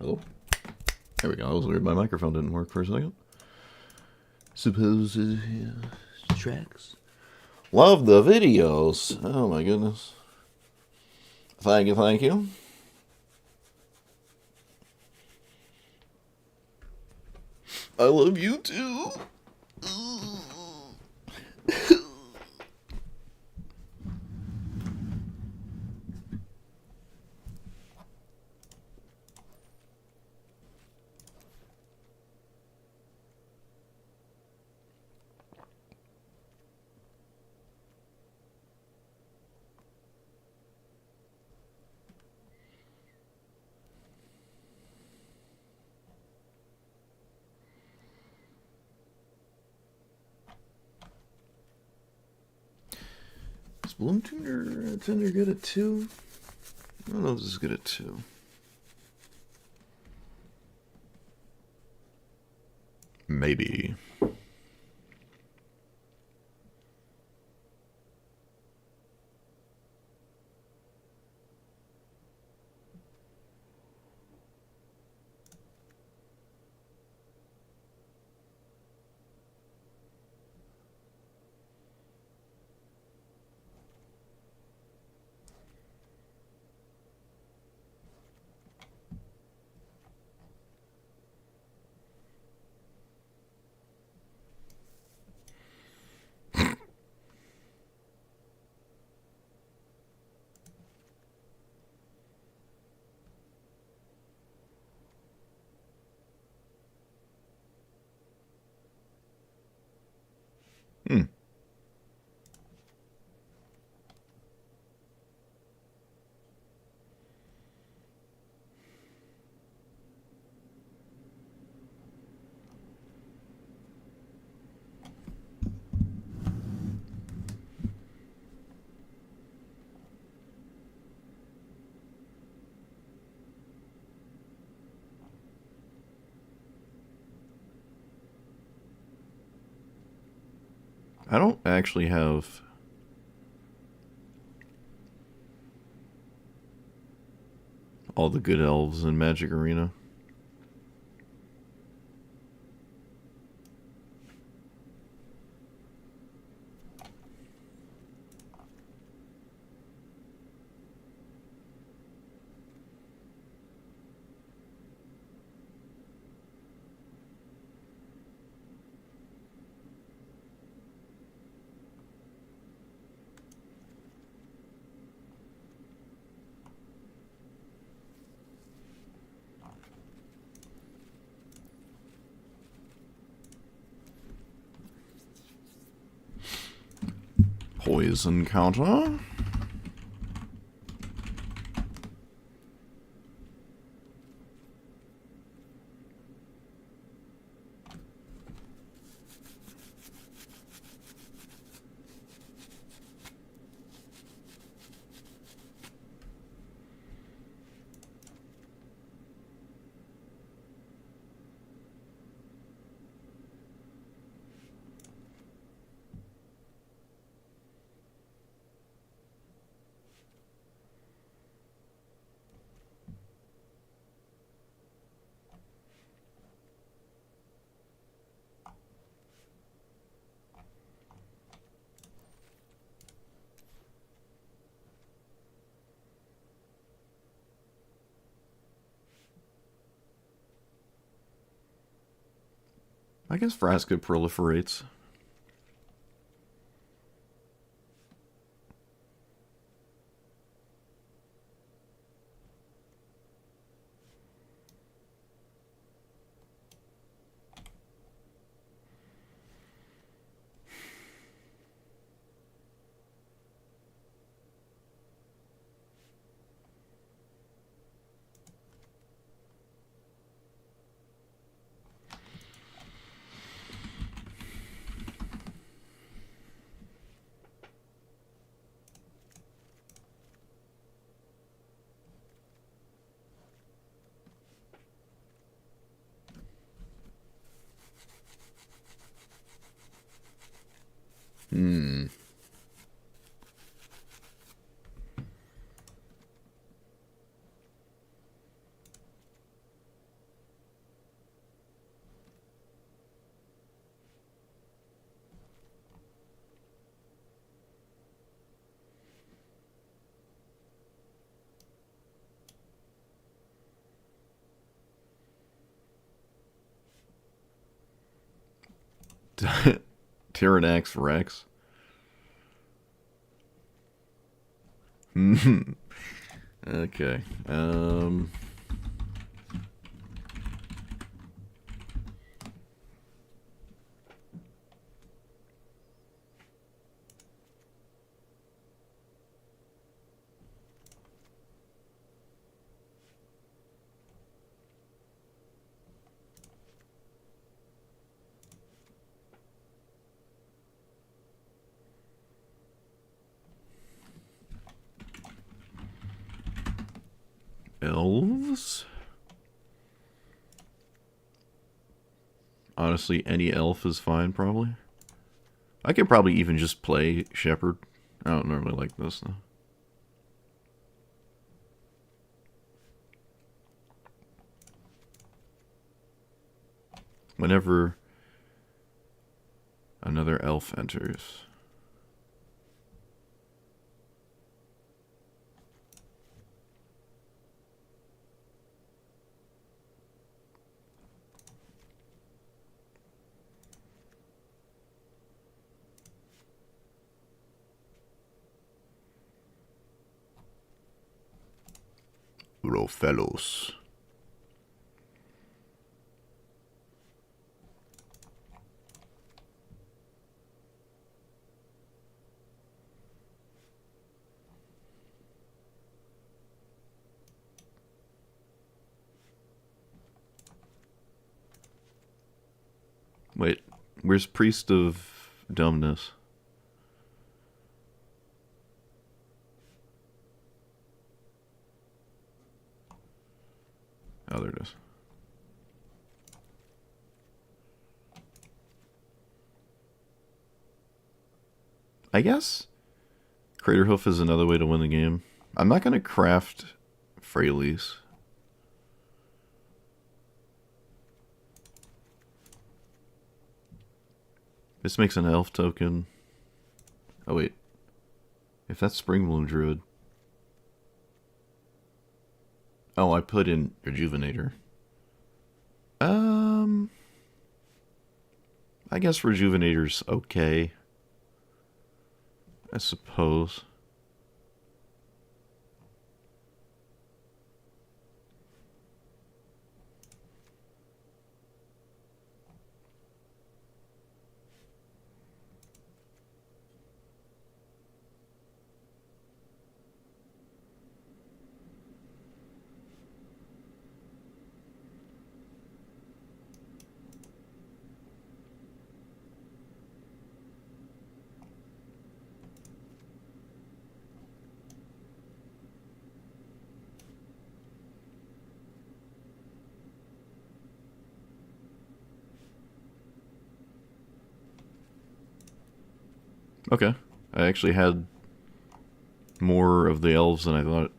Hello? There we go. That was weird. My microphone didn't work for a second. Suppose tracks. Love the videos. Oh my goodness. Thank you, thank you. I love you too. Is Bloom Tender good at 2? I don't know if this is good at 2. Maybe. Hmm. I don't actually have all the good elves in Magic Arena. Poison counter. I guess Vraska proliferates. Tyrannax Rex. Okay. Elves? Honestly, any elf is fine, probably. I could probably even just play Shepherd. I don't normally like this, though. Whenever another elf enters. Rofellos. Wait, where's Priest of Dumbness? Oh, there it is. I guess Craterhoof is another way to win the game. I'm not going to craft Freyleys. This makes an elf token. Oh, wait. If that's Springbloom Druid. Oh, I put in Rejuvenator. I guess Rejuvenator's okay. I suppose. Okay. I actually had more of the elves than I thought.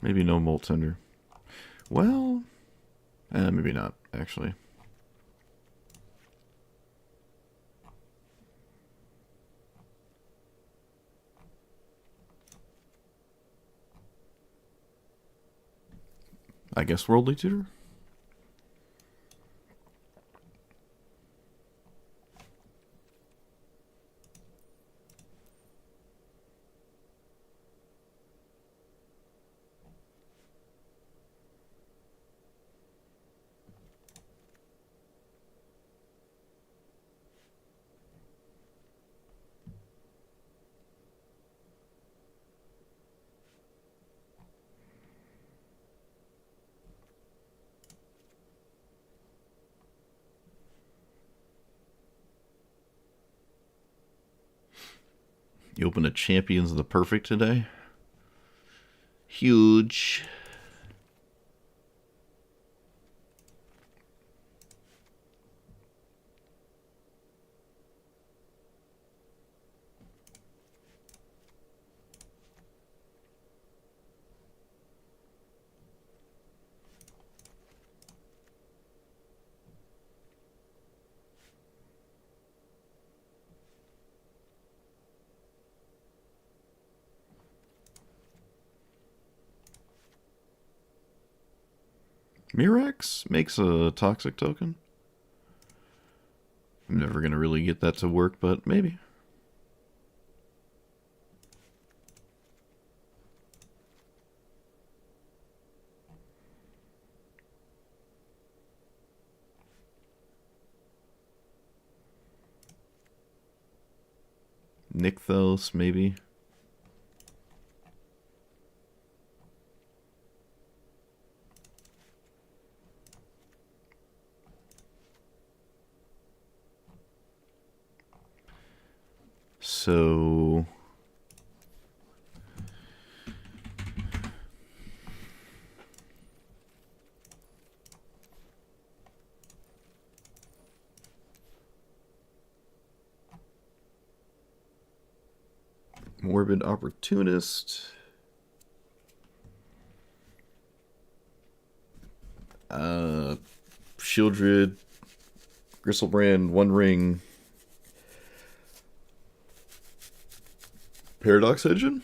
Maybe no Molt Tender. Well, Maybe not, actually. I guess Worldly Tutor? You open a Champions of the Perfect today? Huge. Mirex makes a toxic token. I'm never going to really get that to work, but maybe. Nykthos, maybe. So Morbid Opportunist. Shieldred, Gristlebrand, One Ring, Paradox Engine,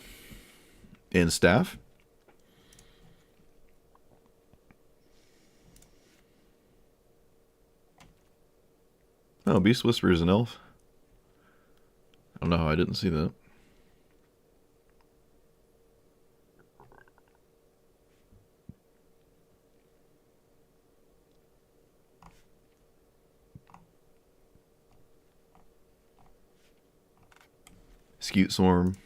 and Staff. Oh, Beast Whisperer is an elf. I don't know how I didn't see that. Scute Swarm.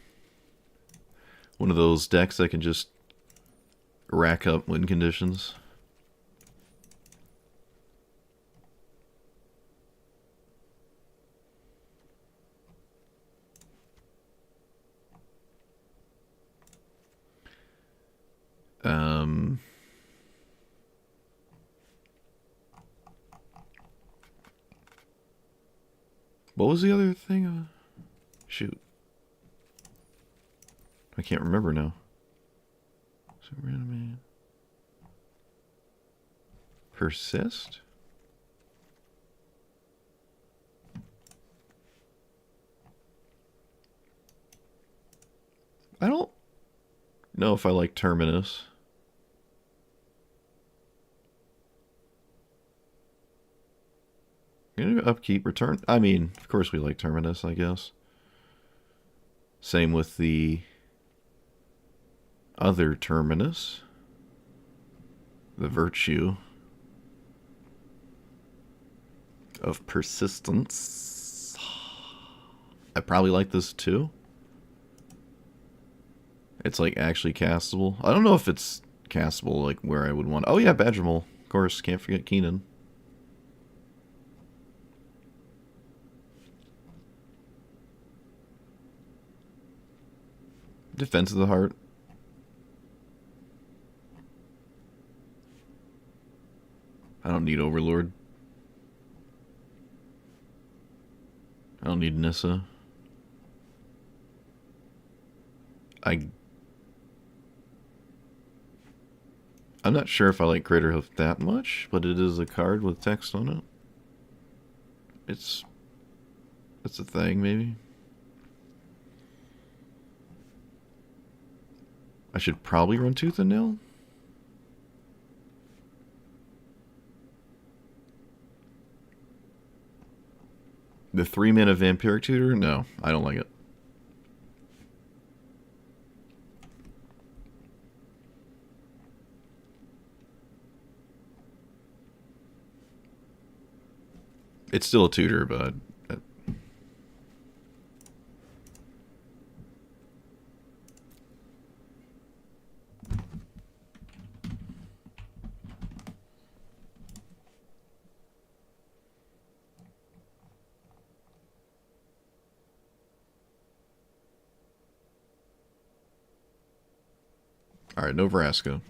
One of those decks that can just rack up win conditions. What was the other thing? Shoot. I can't remember now. So random. Persist? I don't know if I like Terminus. Gonna do upkeep, return. I mean, of course we like Terminus, I guess. Same with the other Terminus. The virtue of persistence. I probably like this too. It's like actually castable. I don't know if it's castable like where I would want. Oh yeah, Badgermole. Of course, can't forget Keenan. Defense of the Heart. I don't need Overlord. I don't need Nissa. I'm not sure if I like Crater Hoof that much, but it is a card with text on it. It's a thing, maybe. I should probably run Tooth and Nail. The 3-mana Vampiric Tutor? No, I don't like it. It's still a tutor, but... Alright, no Vraska.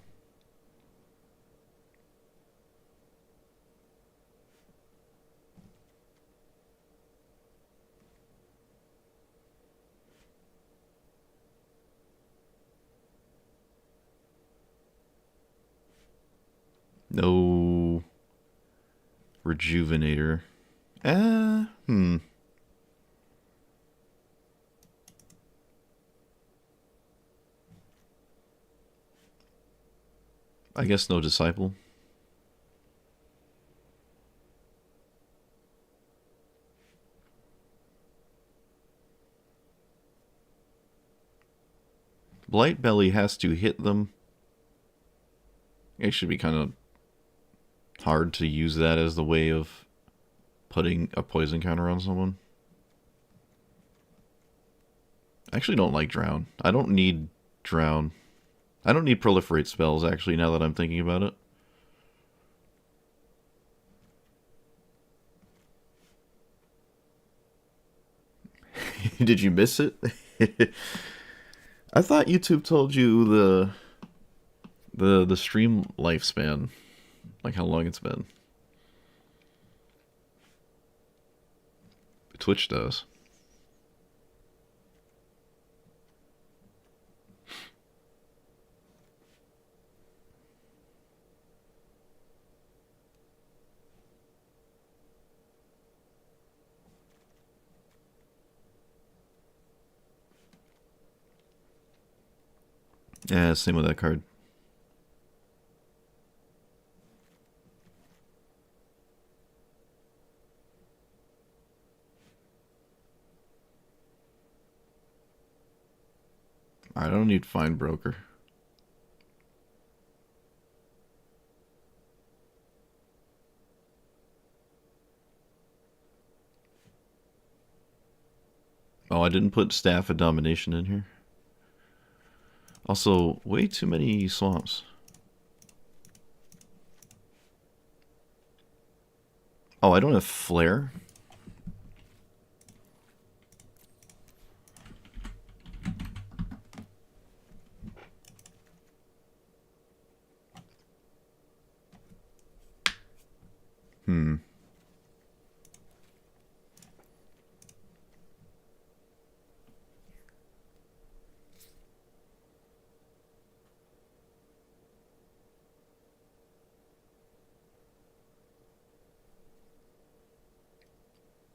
No Rejuvenator. I guess no Disciple. Blight Belly has to hit them. It should be kind of hard to use that as the way of putting a poison counter on someone. I actually don't like Drown. I don't need Drown. I don't need Proliferate spells, actually, now that I'm thinking about it. Did you miss it? I thought YouTube told you the stream lifespan, like how long it's been. Twitch does. Yeah, same with that card. I don't need Fine Broker. Oh, I didn't put Staff of Domination in here. Also, way too many swamps. Oh, I don't have Flare.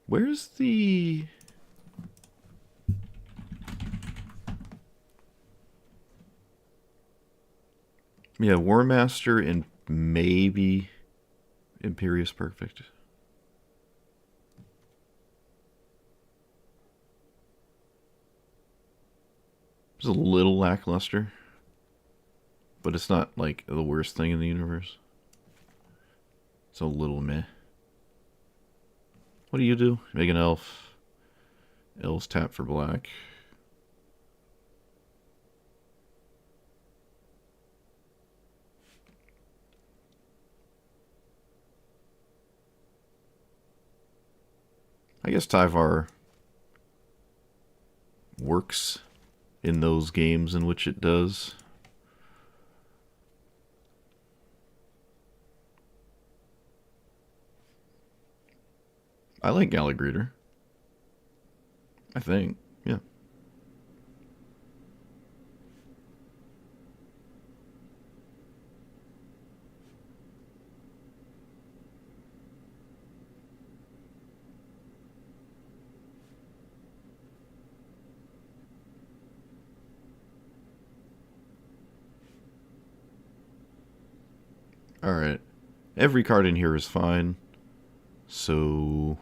Where's the... Yeah, War Master and maybe Imperious Perfect. It's a little lackluster, but it's not like the worst thing in the universe. It's a little meh. What do you do? Make an elf. Elves tap for black. I guess Tyvar works in those games in which it does. I like Gallagher. I think, yeah. Alright. Every card in here is fine. So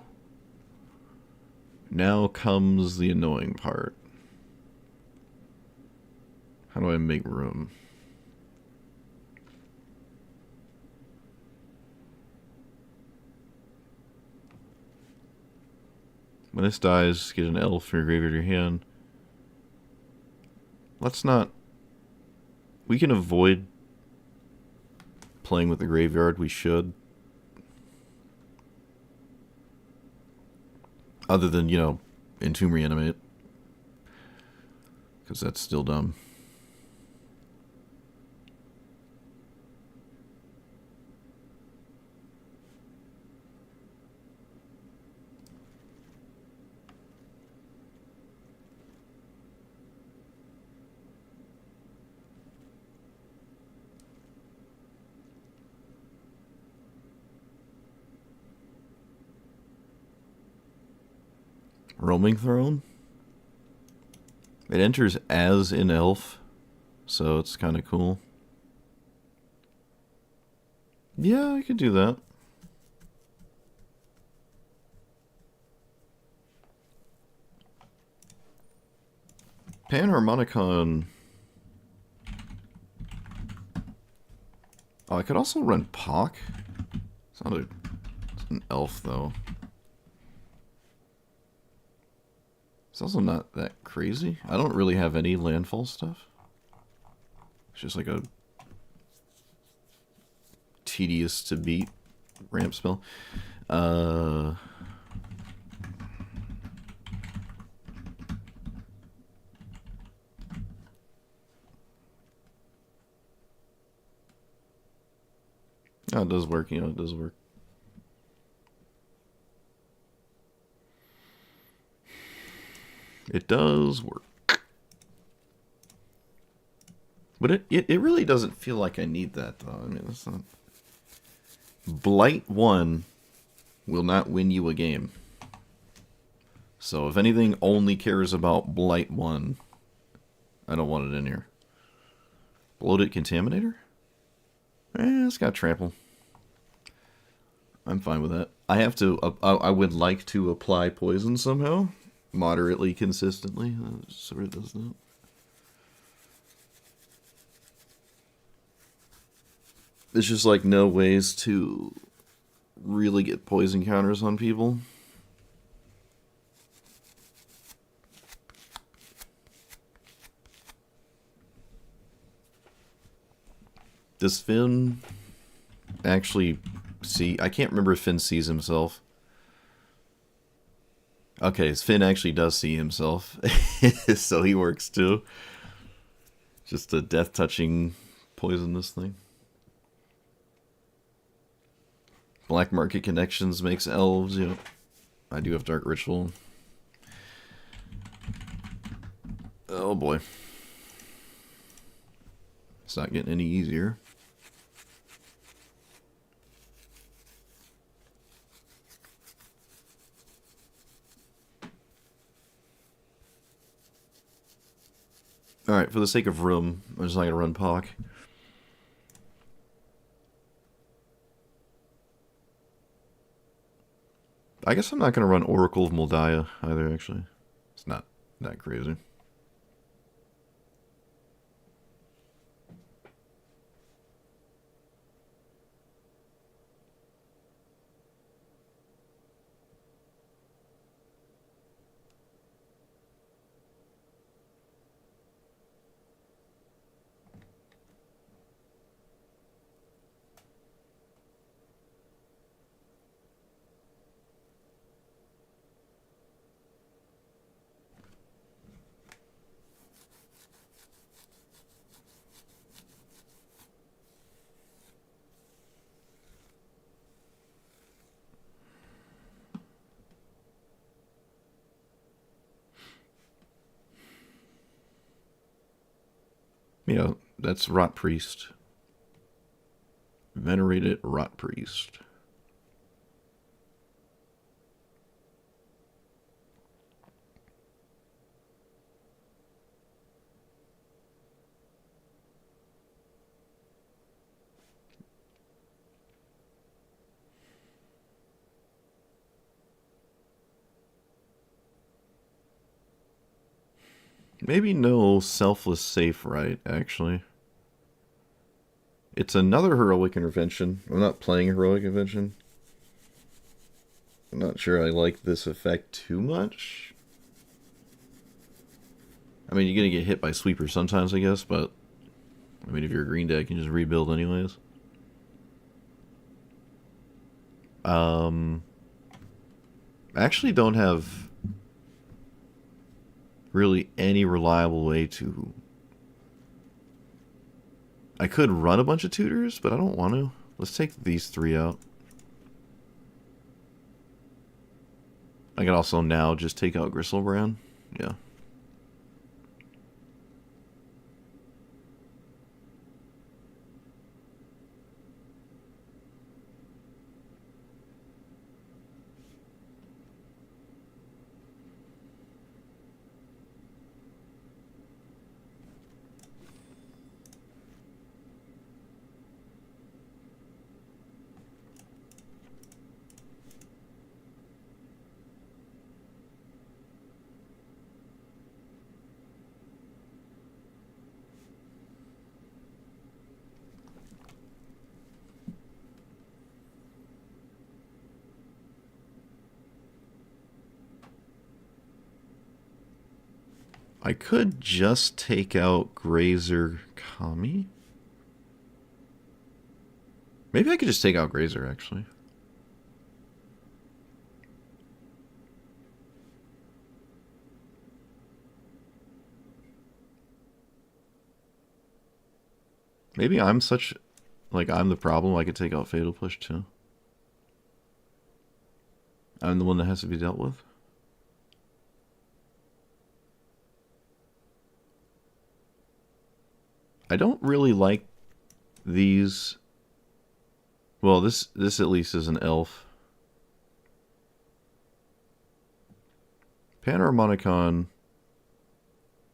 now comes the annoying part. How do I make room? When this dies, get an elf from your graveyard or your hand. Let's not... We can avoid playing with the graveyard. We should. Other than, you know, Entomb Reanimate. Because that's still dumb. Roaming Throne? It enters as an elf, so it's kind of cool. Yeah, I could do that. Panharmonicon. Oh, I could also run Pock. It's not it's an elf, though. It's also not that crazy. I don't really have any landfall stuff. It's just like a tedious to beat ramp spell. Oh, it does work, you know, it does work. It does work. But it really doesn't feel like I need that, though. I mean, that's not... Blight 1 will not win you a game. So if anything only cares about Blight 1, I don't want it in here. Bloated Contaminator? It's got Trample. I'm fine with that. I have to... I would like to apply Poison somehow. Moderately consistently. Sort of does that. There's just like no ways to really get poison counters on people. Does Finn actually see? I can't remember if Finn sees himself. Okay, Finn actually does see himself. So he works too. Just a death-touching poisonous thing. Black Market Connections makes elves, you know. I do have Dark Ritual. Oh boy. It's not getting any easier. Alright, for the sake of room, I'm just not going to run Pock. I guess I'm not going to run Oracle of Moldiah either, actually. It's not that crazy. Yeah, that's Rot Priest. Venerated Rot Priest. Maybe no selfless safe right, actually. It's another heroic intervention. I'm not playing heroic intervention. I'm not sure I like this effect too much. I mean, you're going to get hit by sweepers sometimes, I guess, but I mean, if you're a green deck, you can just rebuild anyways. I actually don't have really any reliable way to... I could run a bunch of tutors, but I don't want to. Let's take these 3 out. I can also now just take out Gristlebrand. Yeah. I could just take out Grazer Kami. Maybe I could just take out Grazer, actually. Maybe I'm such... Like, I'm the problem. I could take out Fatal Push, too. I'm the one that has to be dealt with. I don't really like these. Well, this at least is an elf. Panharmonicon,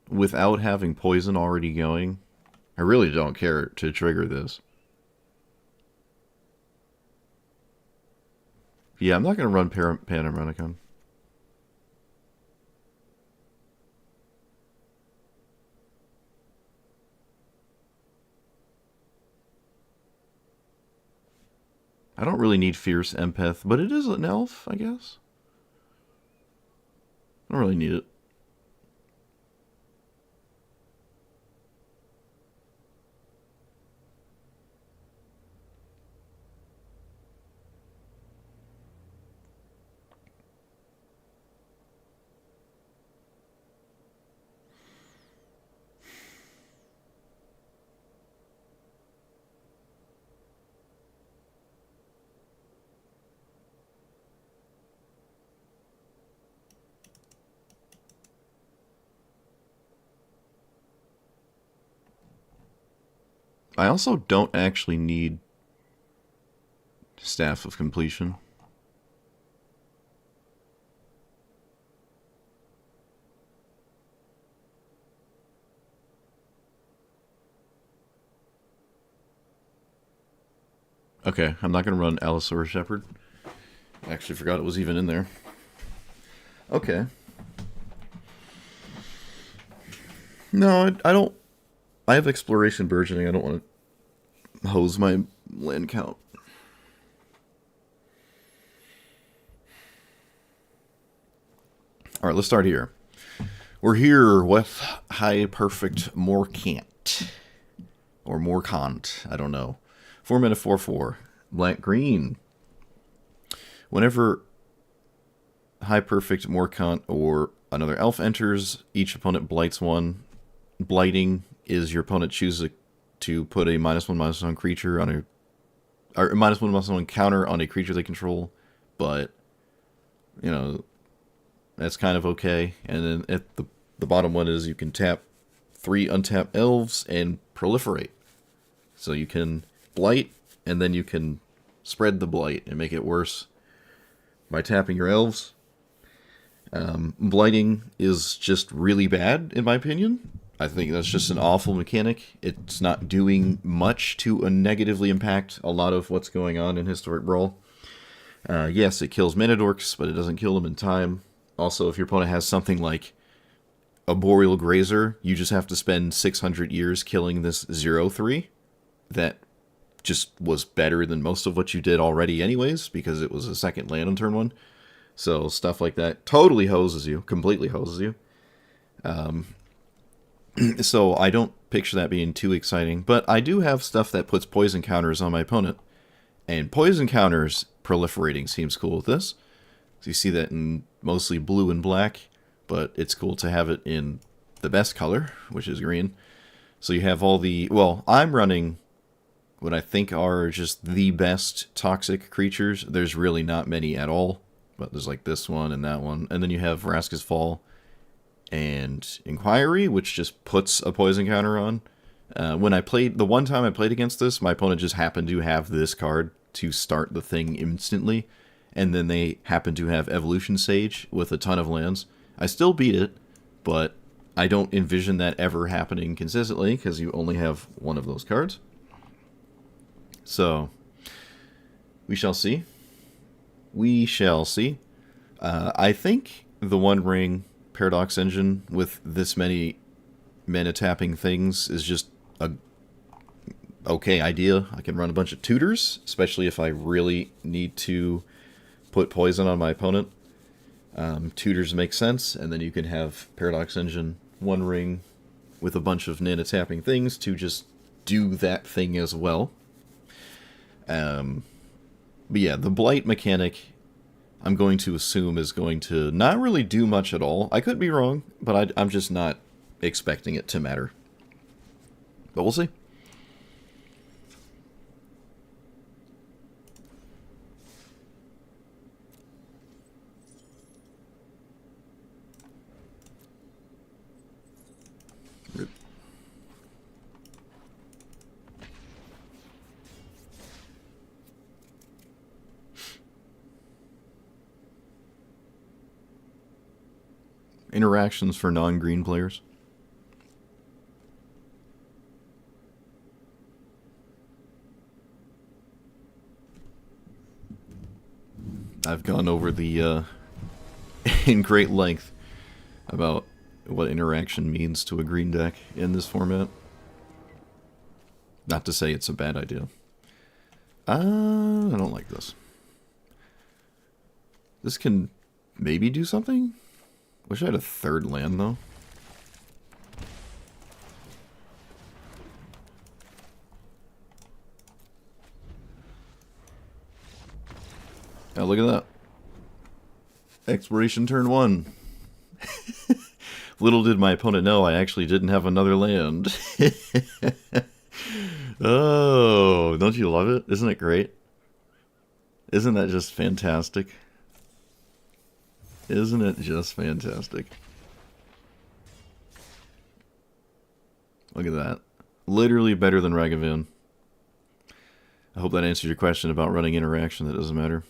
without having poison already going, I really don't care to trigger this. Yeah, I'm not going to run Panharmonicon. I don't really need Fierce Empath, but it is an elf, I guess. I don't really need it. I also don't actually need Staff of Completion. Okay, I'm not going to run Allosaurus Shepherd. I actually forgot it was even in there. Okay. No, I don't... I have Exploration Burgeoning. I don't want to hose my land count. Alright, let's start here. We're here with High Perfect Morcan't. Or Morcan't, I don't know. 4 mana 4/4. Black green. Whenever High Perfect Morcan't or another elf enters, each opponent blights one. Blighting is your opponent chooses to put a -1/-1 creature on a... or -1/-1 counter on a creature they control. But, you know, that's kind of okay. And then at the bottom one is you can tap 3 untapped elves and proliferate. So you can blight, and then you can spread the blight and make it worse by tapping your elves. Blighting is just really bad, in my opinion. I think that's just an awful mechanic. It's not doing much to negatively impact a lot of what's going on in Historic Brawl. Yes, it kills mana dorks, but it doesn't kill them in time. Also, if your opponent has something like a Boreal Grazer, you just have to spend 600 years killing this 0/3 that just was better than most of what you did already anyways, because it was a second land on turn 1. So stuff like that totally hoses you, completely hoses you. So I don't picture that being too exciting, but I do have stuff that puts poison counters on my opponent. And poison counters proliferating seems cool with this. So you see that in mostly blue and black, but it's cool to have it in the best color, which is green. So you have all the... Well, I'm running what I think are just the best toxic creatures. There's really not many at all, but there's like this one and that one. And then you have Vraska's Fall and Inquiry, which just puts a poison counter on. When I played... The one time I played against this, my opponent just happened to have this card to start the thing instantly. And then they happened to have Evolution Sage with a ton of lands. I still beat it, but I don't envision that ever happening consistently, because you only have one of those cards. So, we shall see. We shall see. I think the One Ring Paradox Engine with this many mana tapping things is just a okay idea. I can run a bunch of tutors, especially if I really need to put poison on my opponent. Tutors make sense, and then you can have Paradox Engine, One Ring, with a bunch of mana tapping things to just do that thing as well. But yeah, the Blight mechanic, I'm going to assume, is going to not really do much at all. I could be wrong, but I'm just not expecting it to matter. But we'll see. Interactions for non-green players. I've gone over the in great length about what interaction means to a green deck in this format. Not to say it's a bad idea. I don't like this. This can maybe do something? Wish I had a third land, though. Oh, look at that. Exploration turn 1. Little did my opponent know I actually didn't have another land. Oh, don't you love it? Isn't it great? Isn't that just fantastic? Isn't it just fantastic? Look at that. Literally better than Ragavan. I hope that answers your question about running interaction. That doesn't matter.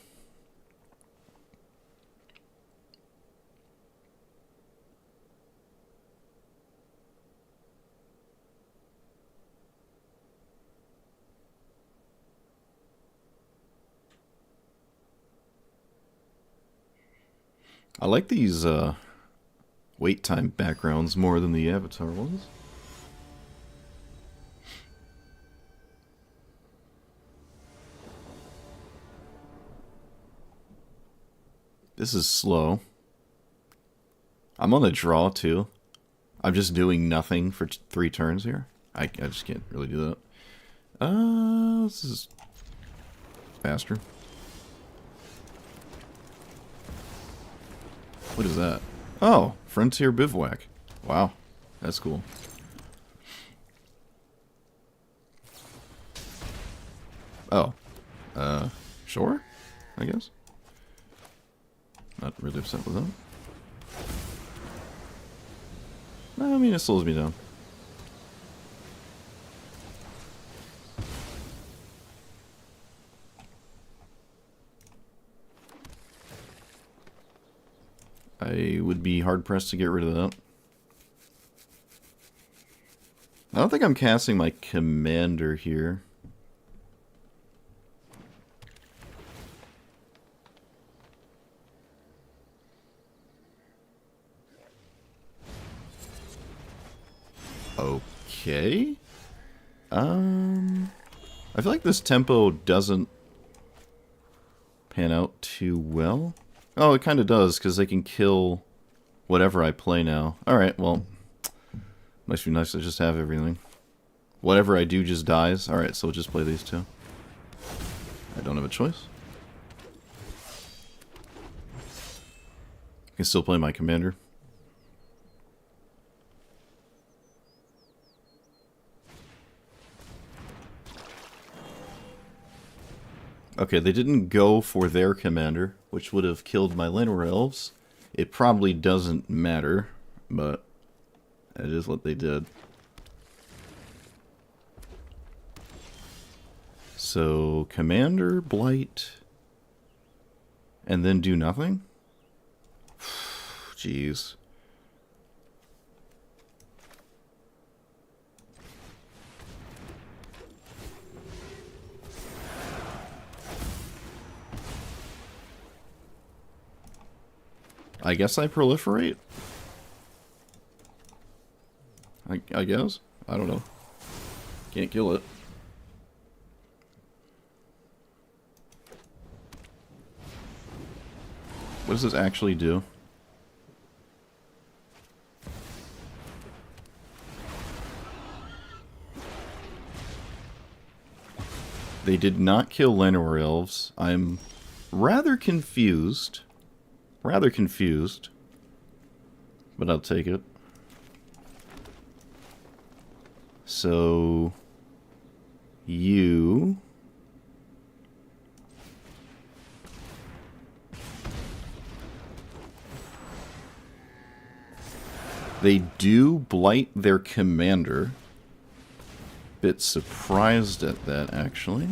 I like these wait time backgrounds more than the avatar ones. This is slow. I'm on a draw too. I'm just doing nothing for 3 turns here. I just can't really do that. This is faster. What is that? Oh, Frontier Bivouac. Wow, that's cool. Oh, sure, I guess. Not really upset with that. I mean, it slows me down. I would be hard-pressed to get rid of that. I don't think I'm casting my commander here. okay. I feel like this tempo doesn't pan out too well. Oh, it kind of does, because they can kill whatever I play now. Alright, well, must be nice to just have everything. Whatever I do just dies. Alright, so we'll just play these two. I don't have a choice. I can still play my commander. Okay, they didn't go for their commander, which would have killed my Llanowar Elves. It probably doesn't matter, but it is what they did. So, commander, blight, and then do nothing? Jeez. I guess I proliferate? I guess? I don't know. Can't kill it. What does this actually do? They did not kill Llanowar Elves. I'm rather confused. Rather confused. But I'll take it. So... you... They do blight their commander. Bit surprised at that, actually.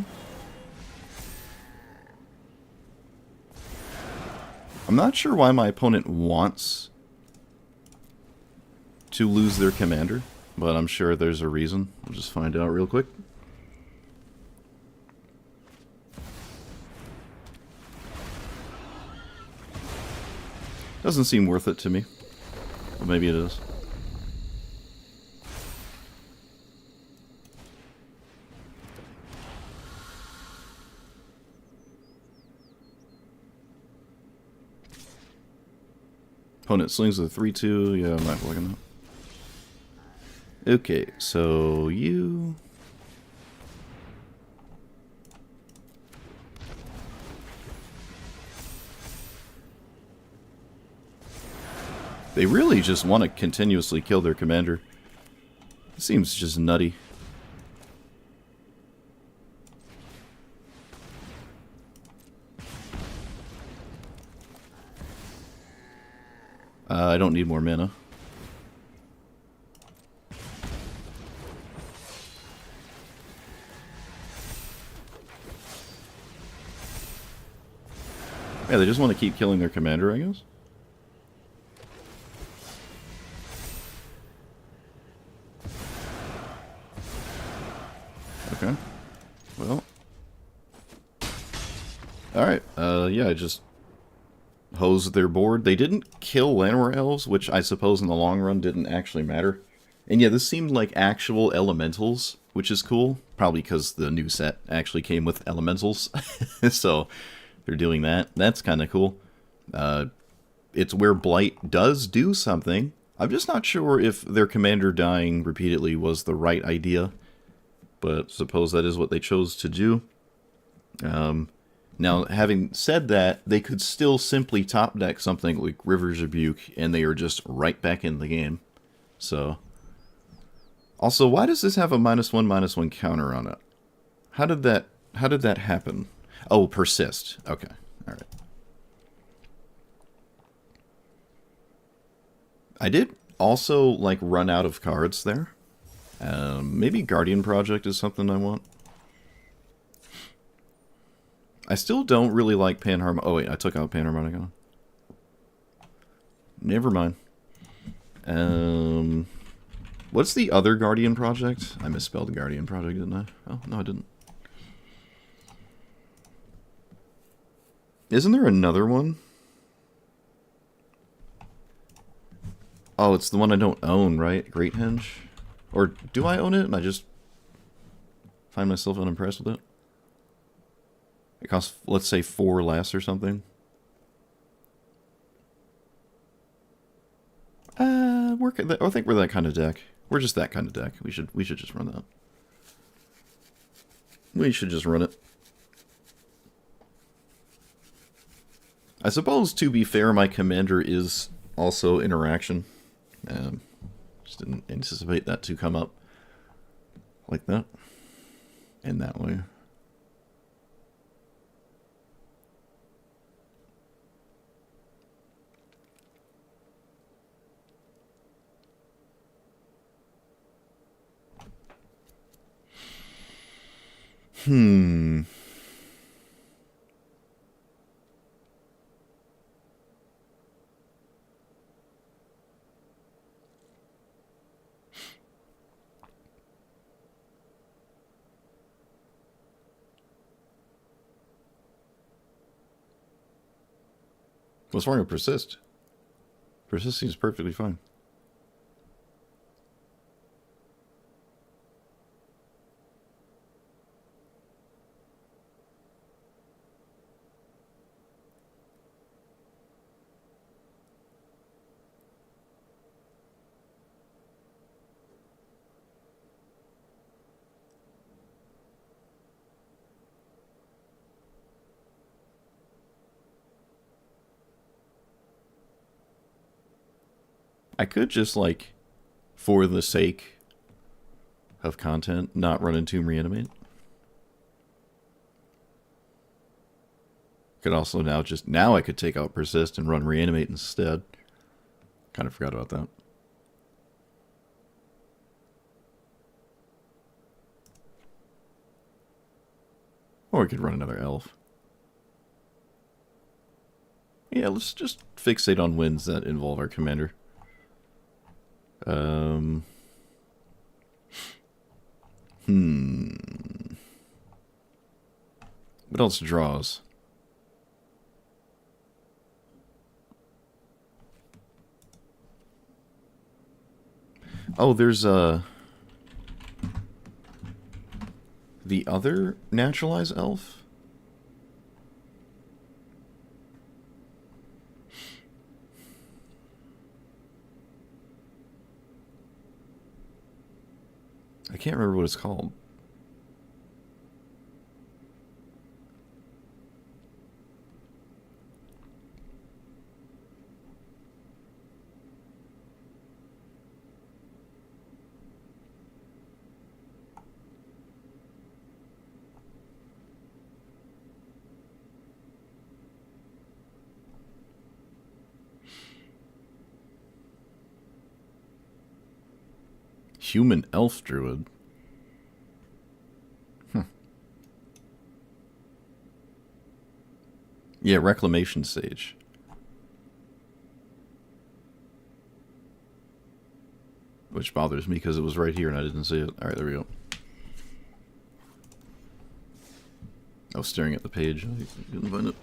I'm not sure why my opponent wants to lose their commander, but I'm sure there's a reason. We'll just find out real quick. Doesn't seem worth it to me. But maybe it is. Opponent slings with a 3-2. Yeah, I'm not looking that. Okay, so you... They really just want to continuously kill their commander. It seems just nutty. I don't need more mana. Yeah, they just want to keep killing their commander, I guess. Okay. Well. Alright, yeah, I just hosed their board. They didn't kill Llanowar Elves, which I suppose in the long run didn't actually matter. And yeah, this seemed like actual elementals, which is cool. Probably because the new set actually came with elementals. So, they're doing that. That's kind of cool. It's where Blight does do something. I'm just not sure if their commander dying repeatedly was the right idea. But suppose that is what they chose to do. Now, having said that, they could still simply top deck something like River's Rebuke, and they are just right back in the game. So, also, why does this have a -1/-1 counter on it? How did that happen? Oh, persist. Okay, all right. I did also like run out of cards there. Maybe Guardian Project is something I want. I still don't really like Panharmonic. Oh wait, I took out Panharmonic. Never mind. What's the other Guardian Project? I misspelled Guardian Project, didn't I? Oh, no I didn't. Isn't there another one? Oh, it's the one I don't own, right? Great Henge? Or do I own it and I just find myself unimpressed with it? It costs, let's say, 4 less or something. I think we're that kind of deck. We're just that kind of deck. We should just run that. We should just run it. I suppose, to be fair, my commander is also interaction. Just didn't anticipate that to come up like that. In that way. What's wrong with persist? Persist seems perfectly fine. I could just, like, for the sake of content, not run Entomb Reanimate. Could also now I could take out Persist and run Reanimate instead. Kind of forgot about that. Or we could run another Elf. Yeah, let's just fixate on wins that involve our commander. What else draws? Oh, there's the other naturalized elf? I can't remember what it's called. Human elf druid. Yeah, Reclamation Sage. Which bothers me because it was right here and I didn't see it. Alright, there we go. I was staring at the page. I couldn't find it.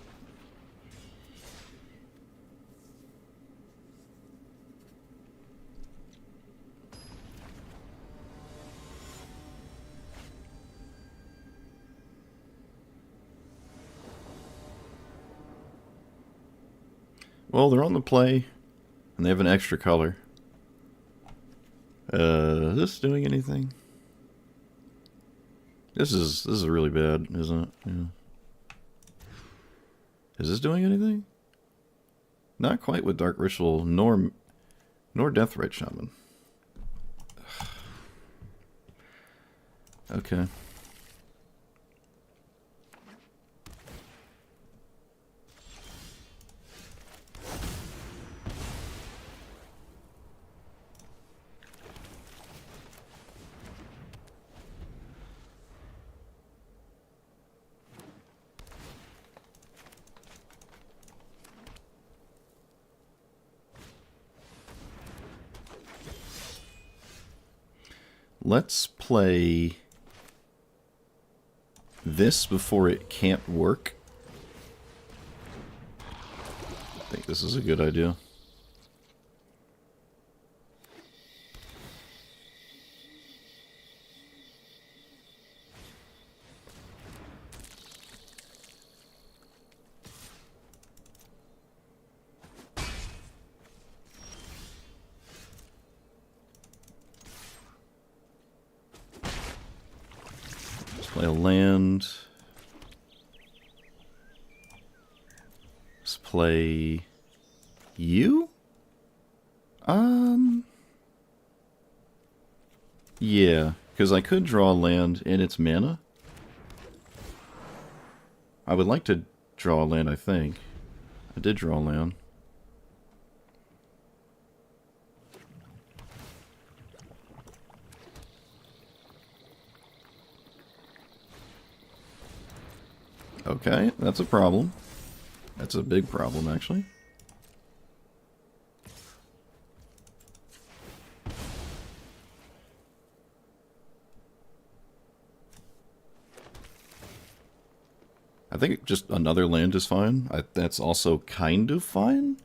Well, they're on the play, and they have an extra color. Is this doing anything? This is really bad, isn't it? Yeah. Is this doing anything? Not quite with Dark Ritual, nor Deathrite Shaman. Okay. Let's play this before it can't work. I think this is a good idea. Play a land. Let's play you? Yeah, because I could draw a land in its mana. I would like to draw a land, I think. I did draw a land. Okay, that's a problem. That's a big problem, actually. I think just another land is fine. That's also kind of fine.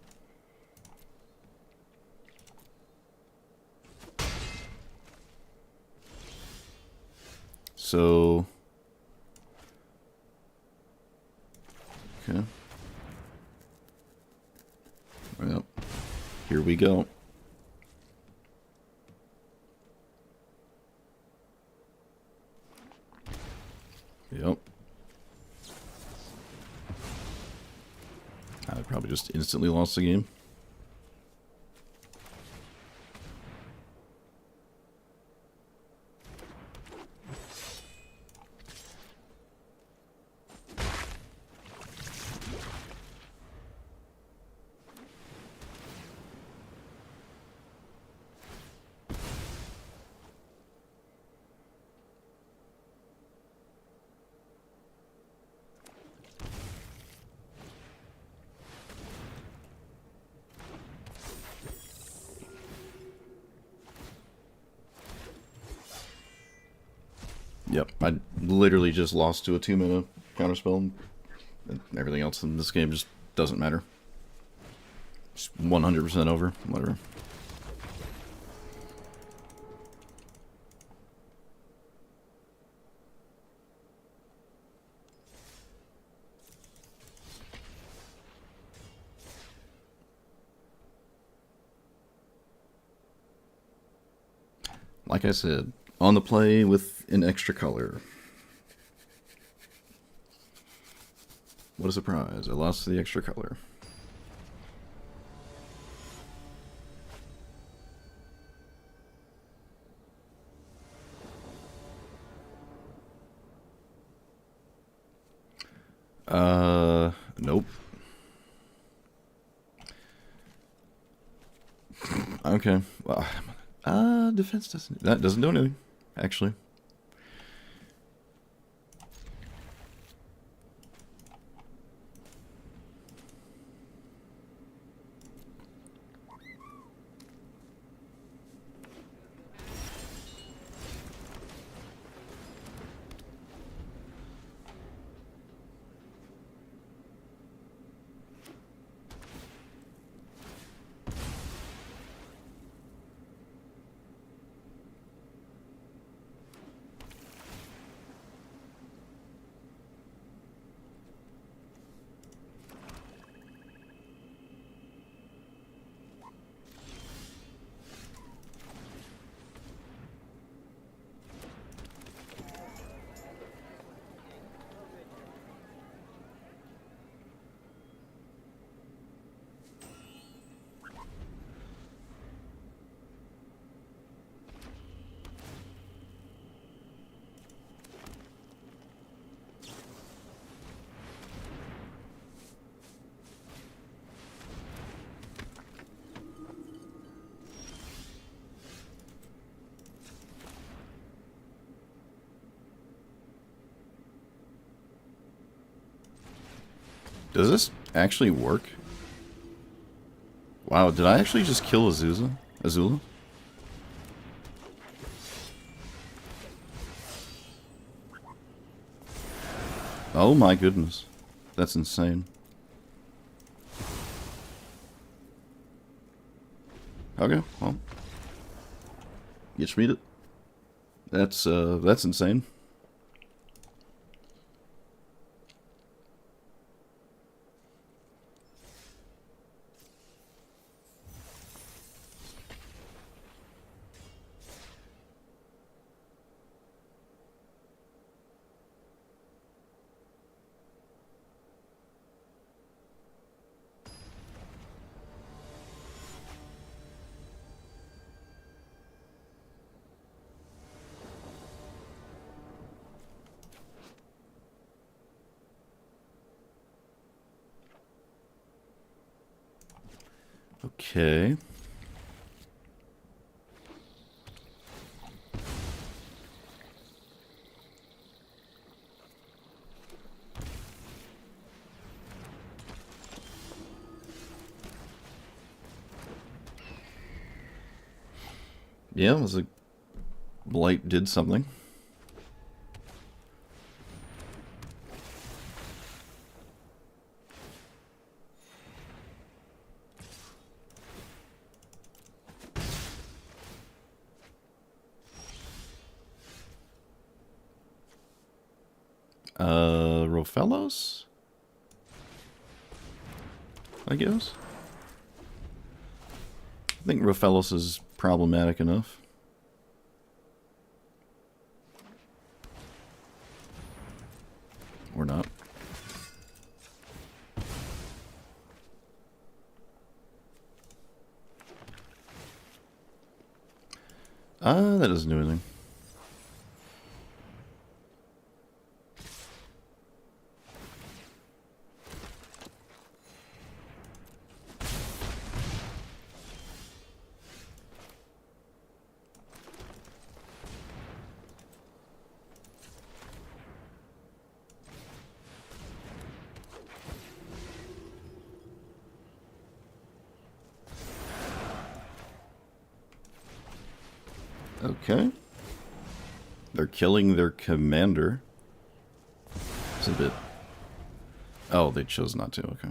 So... okay. Well, here we go. Yep. I probably just instantly lost the game. Yep, I literally just lost to a 2-mana counterspell, and everything else in this game just doesn't matter. Just 100% over, whatever. Like I said, on the play with an extra color. What a surprise, I lost to the extra color. Nope. Okay. Defense doesn't do anything, actually. Does this actually work? Wow, did I actually just kill Azula? Oh my goodness. That's insane. Okay, well. Jetzt read it. That's insane. Okay. Yeah, it was a blight did something. Rofellos? I guess. I think Rofellos is problematic enough. Or not. That doesn't do anything. Okay. They're killing their commander. It's a bit... Oh, they chose not to, okay.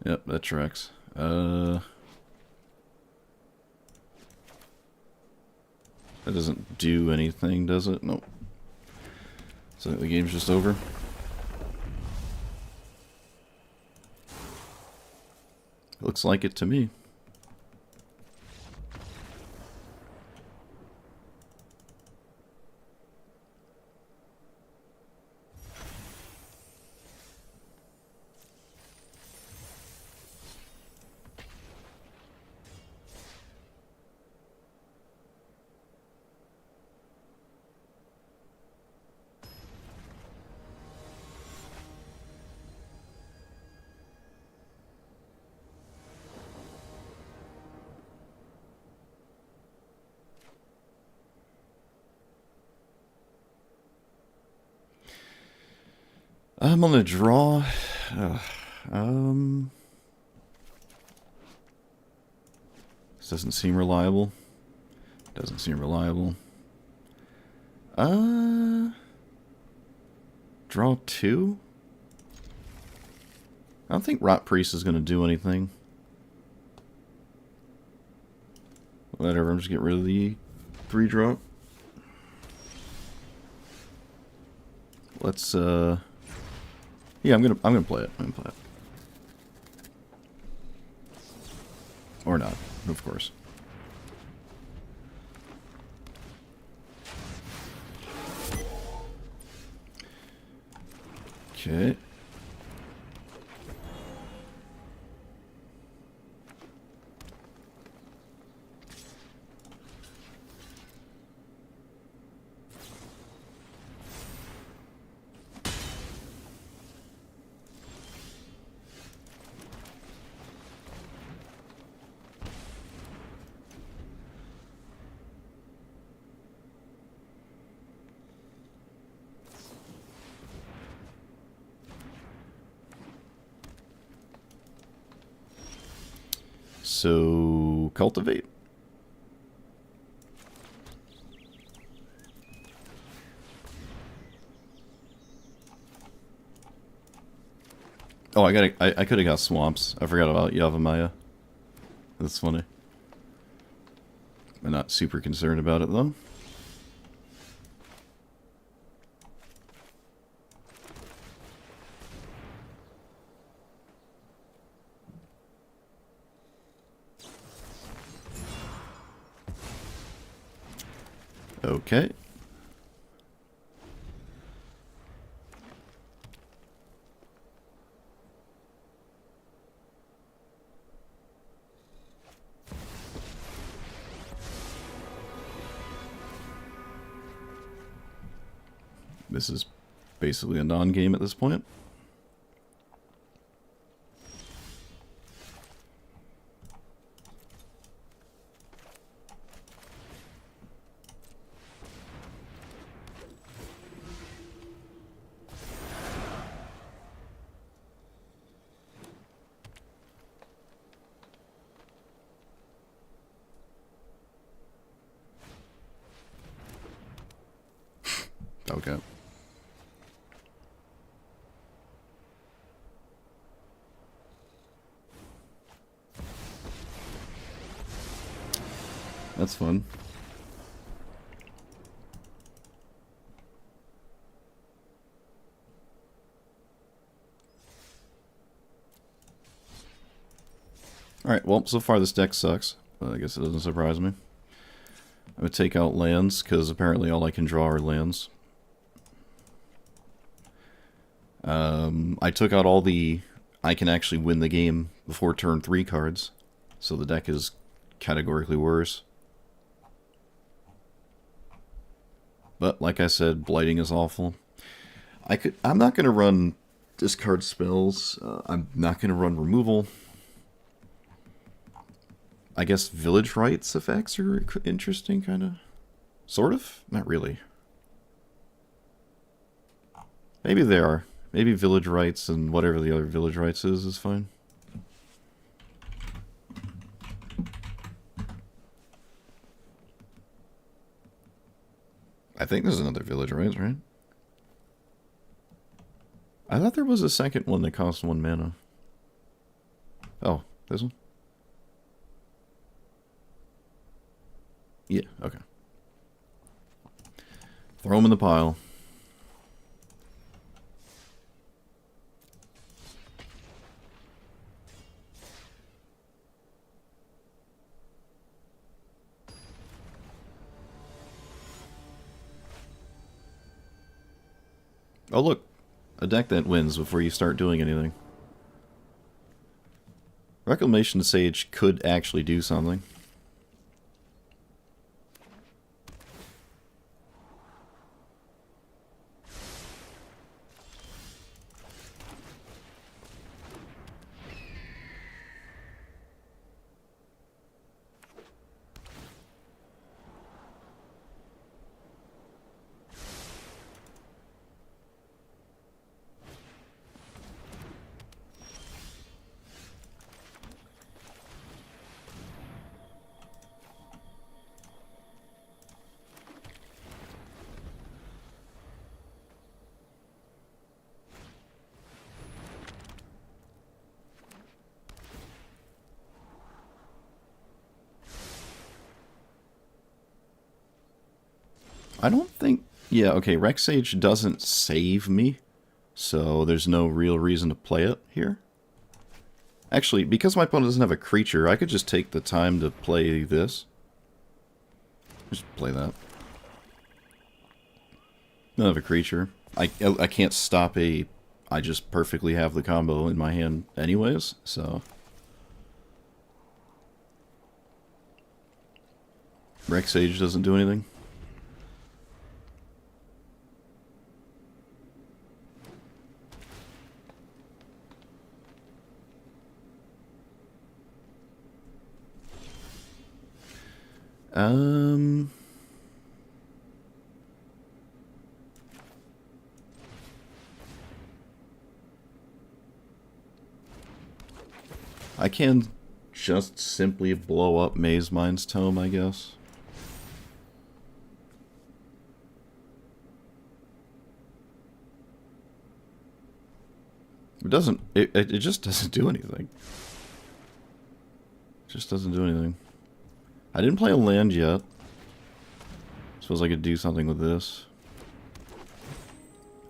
Yep, that tracks. That doesn't do anything, does it? Nope. So the game's just over. Looks like it to me. I'm on the draw. This doesn't seem reliable. Doesn't seem reliable. Draw 2? I don't think Rot Priest is going to do anything. Whatever, I'm just get rid of the 3-drop. Let's yeah, I'm gonna play it. I'm gonna play it. Or not, of course. Okay. So, cultivate. Oh, I could have got swamps. I forgot about Yavimaya. That's funny. I'm not super concerned about it, though. Okay. This is basically a non-game at this point. Okay. That's fun. Alright, well, so far this deck sucks. I guess it doesn't surprise me. I'm going to take out lands, because apparently all I can draw are lands. I took out all the I can actually win the game before turn 3 cards, so the deck is categorically worse. But like I said, blighting is awful. I'm not going to run discard spells. I'm not going to run removal. I guess Village Rites effects are interesting, kind of. Sort of? Not really. Maybe they are. Maybe Village Rites and whatever the other Village Rites is fine. I think there's another Village Rites, right? I thought there was a second one that cost 1 mana. Oh, this one? Yeah, okay. Throw them in the pile. Oh look, a deck that wins before you start doing anything. Reclamation Sage could actually do something. I don't think... Yeah, okay, Rex Sage doesn't save me, so there's no real reason to play it here. Actually, because my opponent doesn't have a creature, I could just take the time to play this. Just play that. Don't have a creature. I can't stop a... I just perfectly have the combo in my hand anyways, so... Rex Sage doesn't do anything. I can just simply blow up Maze Mind's Tome, I guess. It doesn't. It just doesn't do anything. It just doesn't do anything. I didn't play a land yet. Suppose I could do something with this.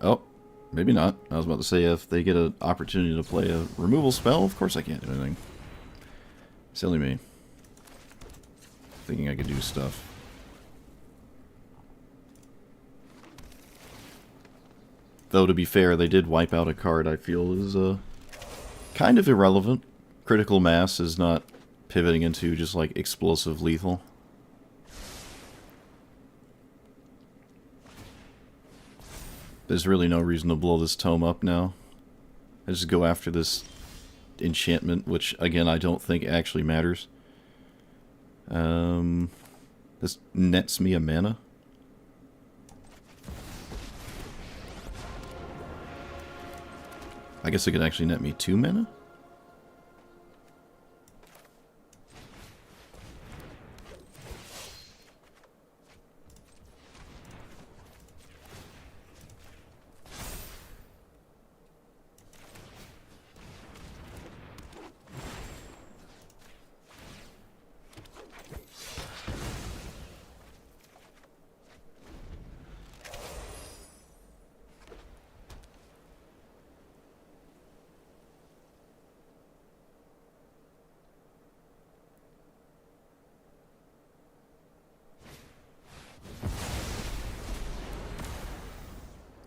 Oh, maybe not. I was about to say if they get an opportunity to play a removal spell, of course I can't do anything. Silly me. Thinking I could do stuff. Though, to be fair, they did wipe out a card I feel is kind of irrelevant. Critical Mass is not pivoting into just like explosive lethal. There's really no reason to blow this tome up now. I just go after this enchantment, which again I don't think actually matters. This nets me a mana. I guess it could actually net me 2 mana?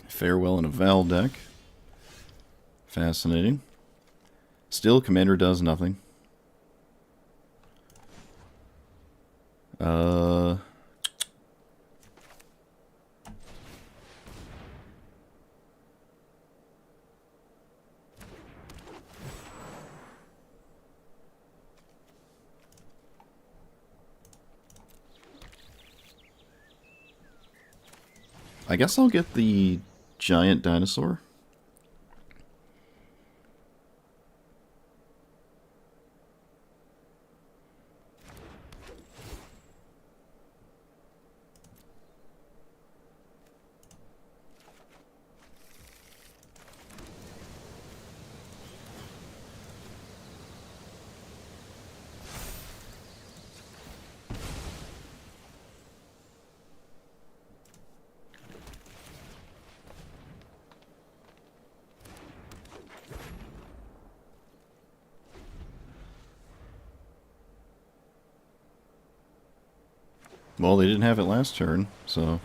Farewell in a Val deck. Fascinating. Still, Commander does nothing. I guess I'll get the giant dinosaur. Well, they didn't have it last turn, so...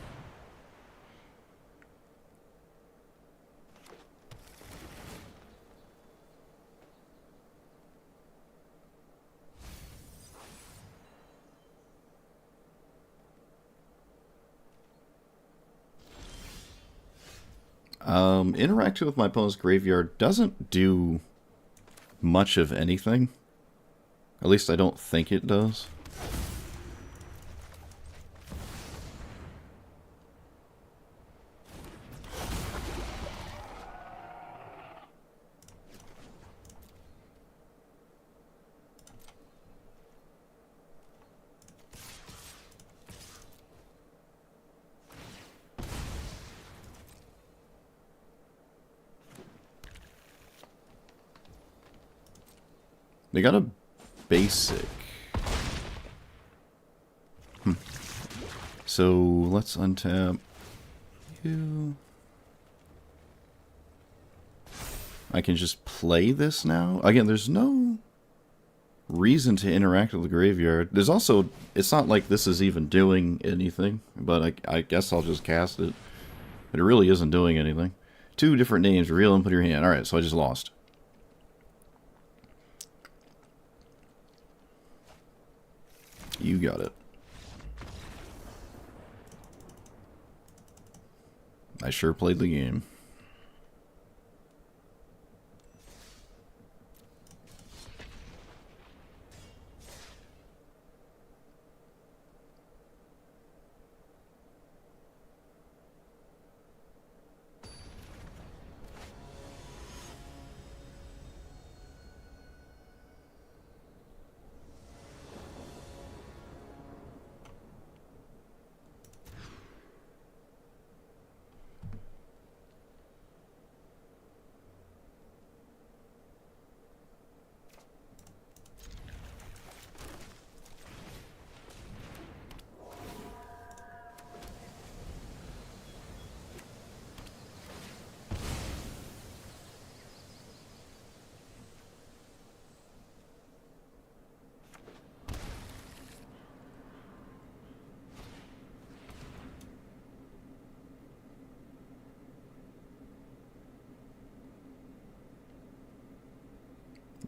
Interacting with my opponent's graveyard doesn't do much of anything. At least I don't think it does. They got a basic. So let's untap you. I can just play this now. Again, there's no reason to interact with the graveyard. There's also, it's not like this is even doing anything, but I guess I'll just cast it. But it really isn't doing anything. 2 different names, reveal and put your hand. Alright, so I just lost. You got it. I sure played the game.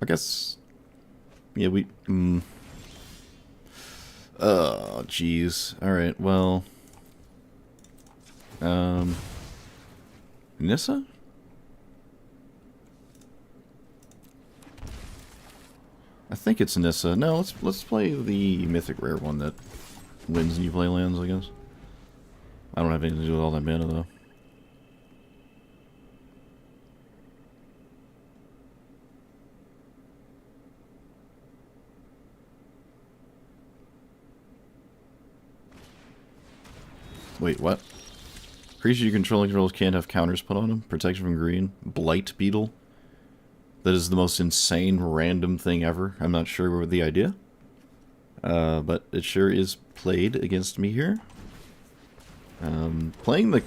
I guess... Yeah, we... Oh, jeez. Alright, well... Nissa? I think it's Nissa. No, let's play the mythic rare one that wins and you play lands, I guess. I don't have anything to do with all that mana, though. Wait, what? Creature you controls can't have counters put on them. Protection from green. Blight Beetle. That is the most insane random thing ever. I'm not sure what the idea. But it sure is played against me here. Playing the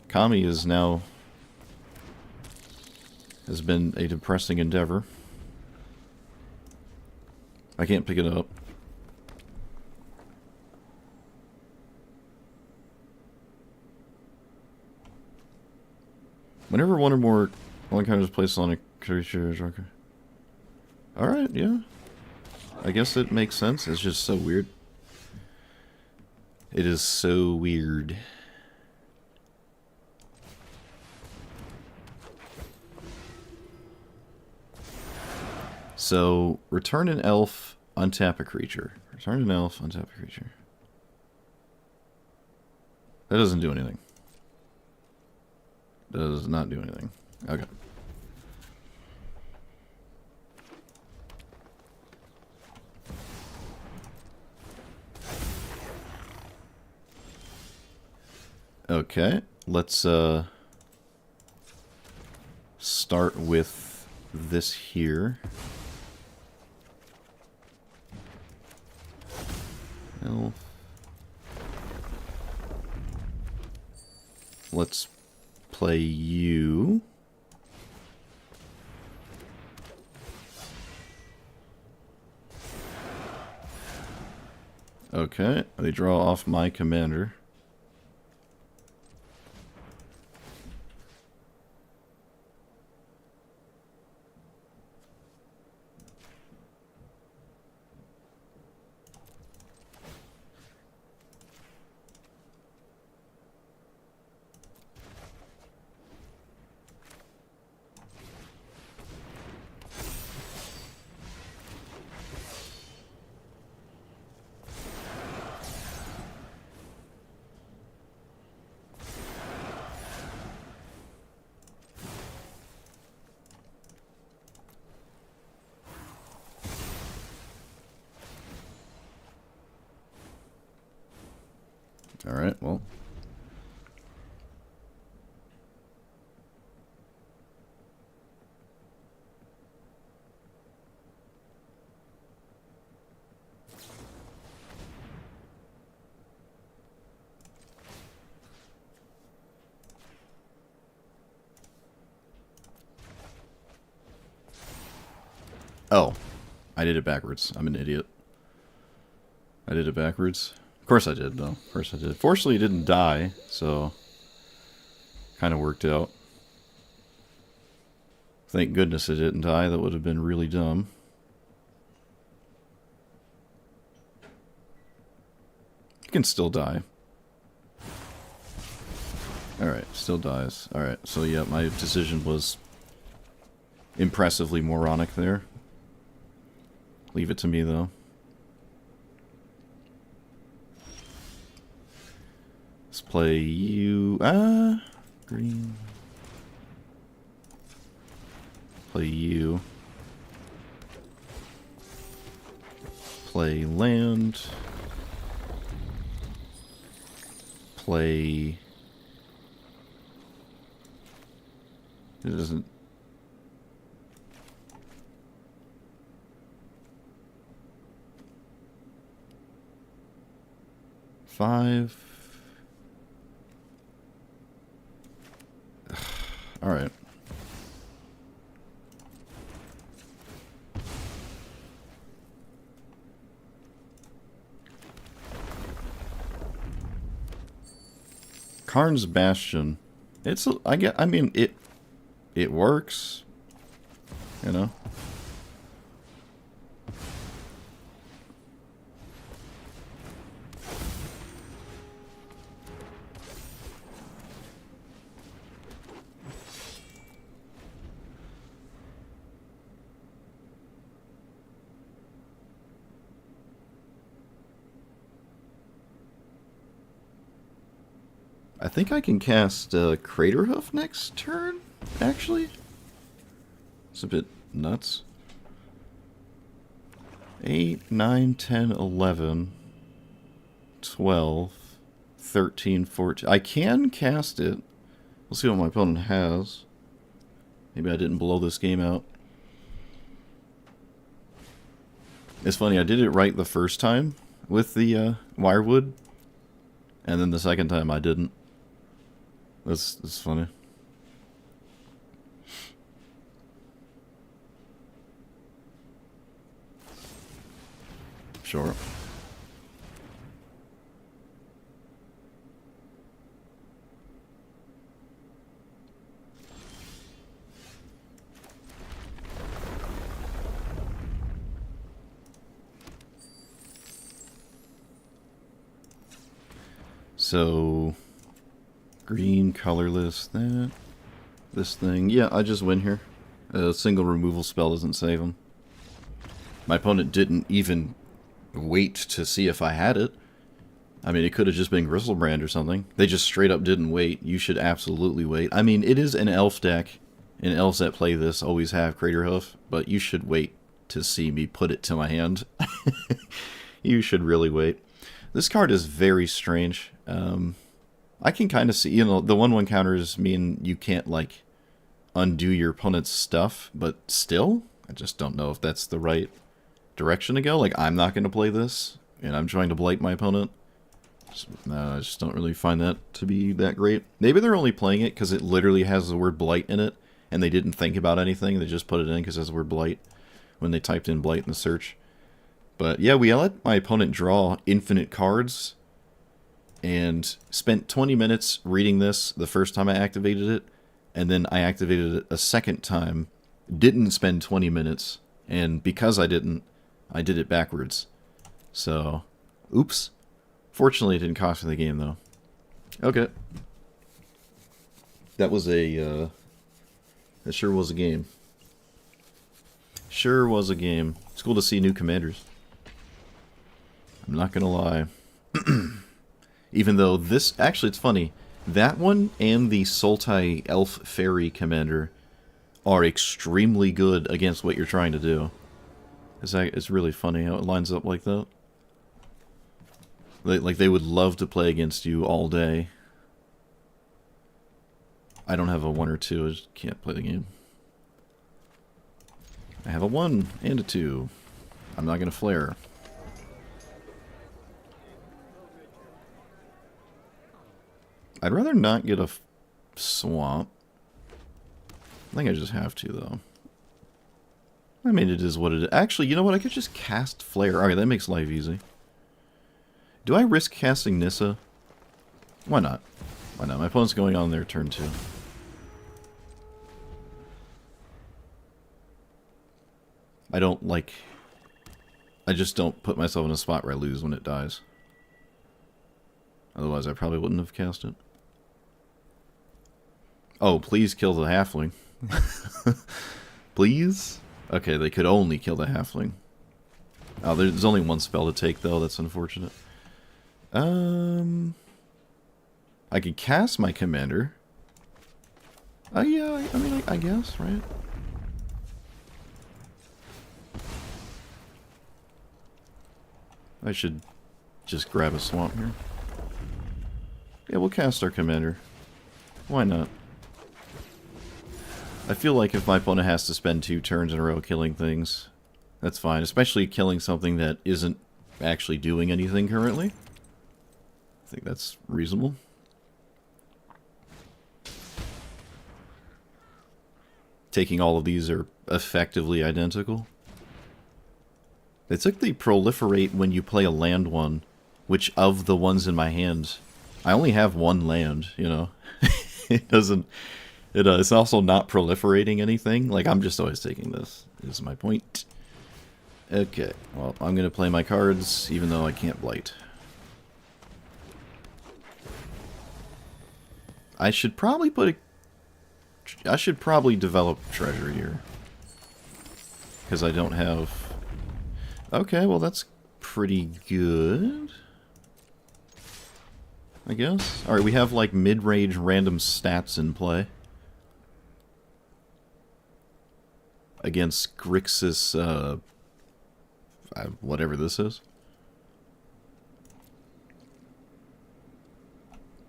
Kami is now... has been a depressing endeavor. I can't pick it up. Whenever one or more counters placed on a creature is okay. Alright, yeah. I guess it makes sense. It's just so weird. It is so weird. So, return an elf, untap a creature. Return an elf, untap a creature. That doesn't do anything. Does not do anything. Okay. Okay, let's start with this here. Elf. Let's play you. Okay, they draw off my commander. Alright, well. Oh, I did it backwards. I'm an idiot. I did it backwards. Of course I did, though. Of course I did. Fortunately, it didn't die, so... kind of worked out. Thank goodness it didn't die. That would have been really dumb. It can still die. Alright, still dies. Alright, so yeah, my decision was impressively moronic there. Leave it to me, though. Let's play you... green. Play you. Play land. Play... It doesn't... Five... Alright. Karn's Bastion. It's I mean it works. You know? I think I can cast Crater Hoof next turn, actually. It's a bit nuts. 8, 9, 10, 11, 12, 13, 14. I can cast it. We'll see what my opponent has. Maybe I didn't blow this game out. It's funny, I did it right the first time with the Wirewood, and then the second time I didn't. That's funny. Sure. So, green, colorless, that, this thing. Yeah, I just win here. A single removal spell doesn't save him. My opponent didn't even wait to see if I had it. I mean, it could have just been Gristlebrand or something. They just straight up didn't wait. You should absolutely wait. I mean, it is an elf deck, and elves that play this always have Crater Hoof, but you should wait to see me put it to my hand. You should really wait. This card is very strange. I can kind of see, you know, the 1/1 counters mean you can't, like, undo your opponent's stuff, but still, I just don't know if that's the right direction to go. Like, I'm not going to play this, and I'm trying to blight my opponent. I just don't really find that to be that great. Maybe they're only playing it because it literally has the word blight in it, and they didn't think about anything. They just put it in because it has the word blight when they typed in blight in the search. But yeah, we let my opponent draw infinite cards, and spent 20 minutes reading this the first time I activated it, and then I activated it a second time, didn't spend 20 minutes, and because I didn't, I did it backwards. So, oops. Fortunately, it didn't cost me the game, though. Okay. That was that sure was a game. Sure was a game. It's cool to see new commanders. I'm not gonna lie. Even though this... Actually, it's funny. That one and the Sultai Elf Fairy Commander are extremely good against what you're trying to do. It's really funny how it lines up like that. Like, they would love to play against you all day. I don't have a 1 or 2. I just can't play the game. I have a 1 and a 2. I'm not going to flare. I'd rather not get a swamp. I think I just have to, though. I mean, it is what it is. Actually, you know what? I could just cast Flare. Alright, that makes life easy. Do I risk casting Nissa? Why not? Why not? My opponent's going on their turn 2. I don't, like... I just don't put myself in a spot where I lose when it dies. Otherwise, I probably wouldn't have cast it. Oh, please kill the halfling. Please? Okay, they could only kill the halfling. Oh, there's only one spell to take, though. That's unfortunate. I could cast my commander. Yeah, I mean, I guess, right? I should just grab a swamp here. Yeah, we'll cast our commander. Why not? I feel like if my opponent has to spend 2 turns in a row killing things, that's fine. Especially killing something that isn't actually doing anything currently. I think that's reasonable. Taking all of these are effectively identical. They took the proliferate when you play a land one, which of the ones in my hand, I only have 1 land, you know. It doesn't... it's also not proliferating anything. Like, I'm just always taking this, is my point. Okay, well, I'm going to play my cards, even though I can't blight. I should probably put a... I should probably develop treasure here. Because I don't have... Okay, well, that's pretty good. I guess. Alright, we have like mid-range random stats in play. Against Grixis, whatever this is.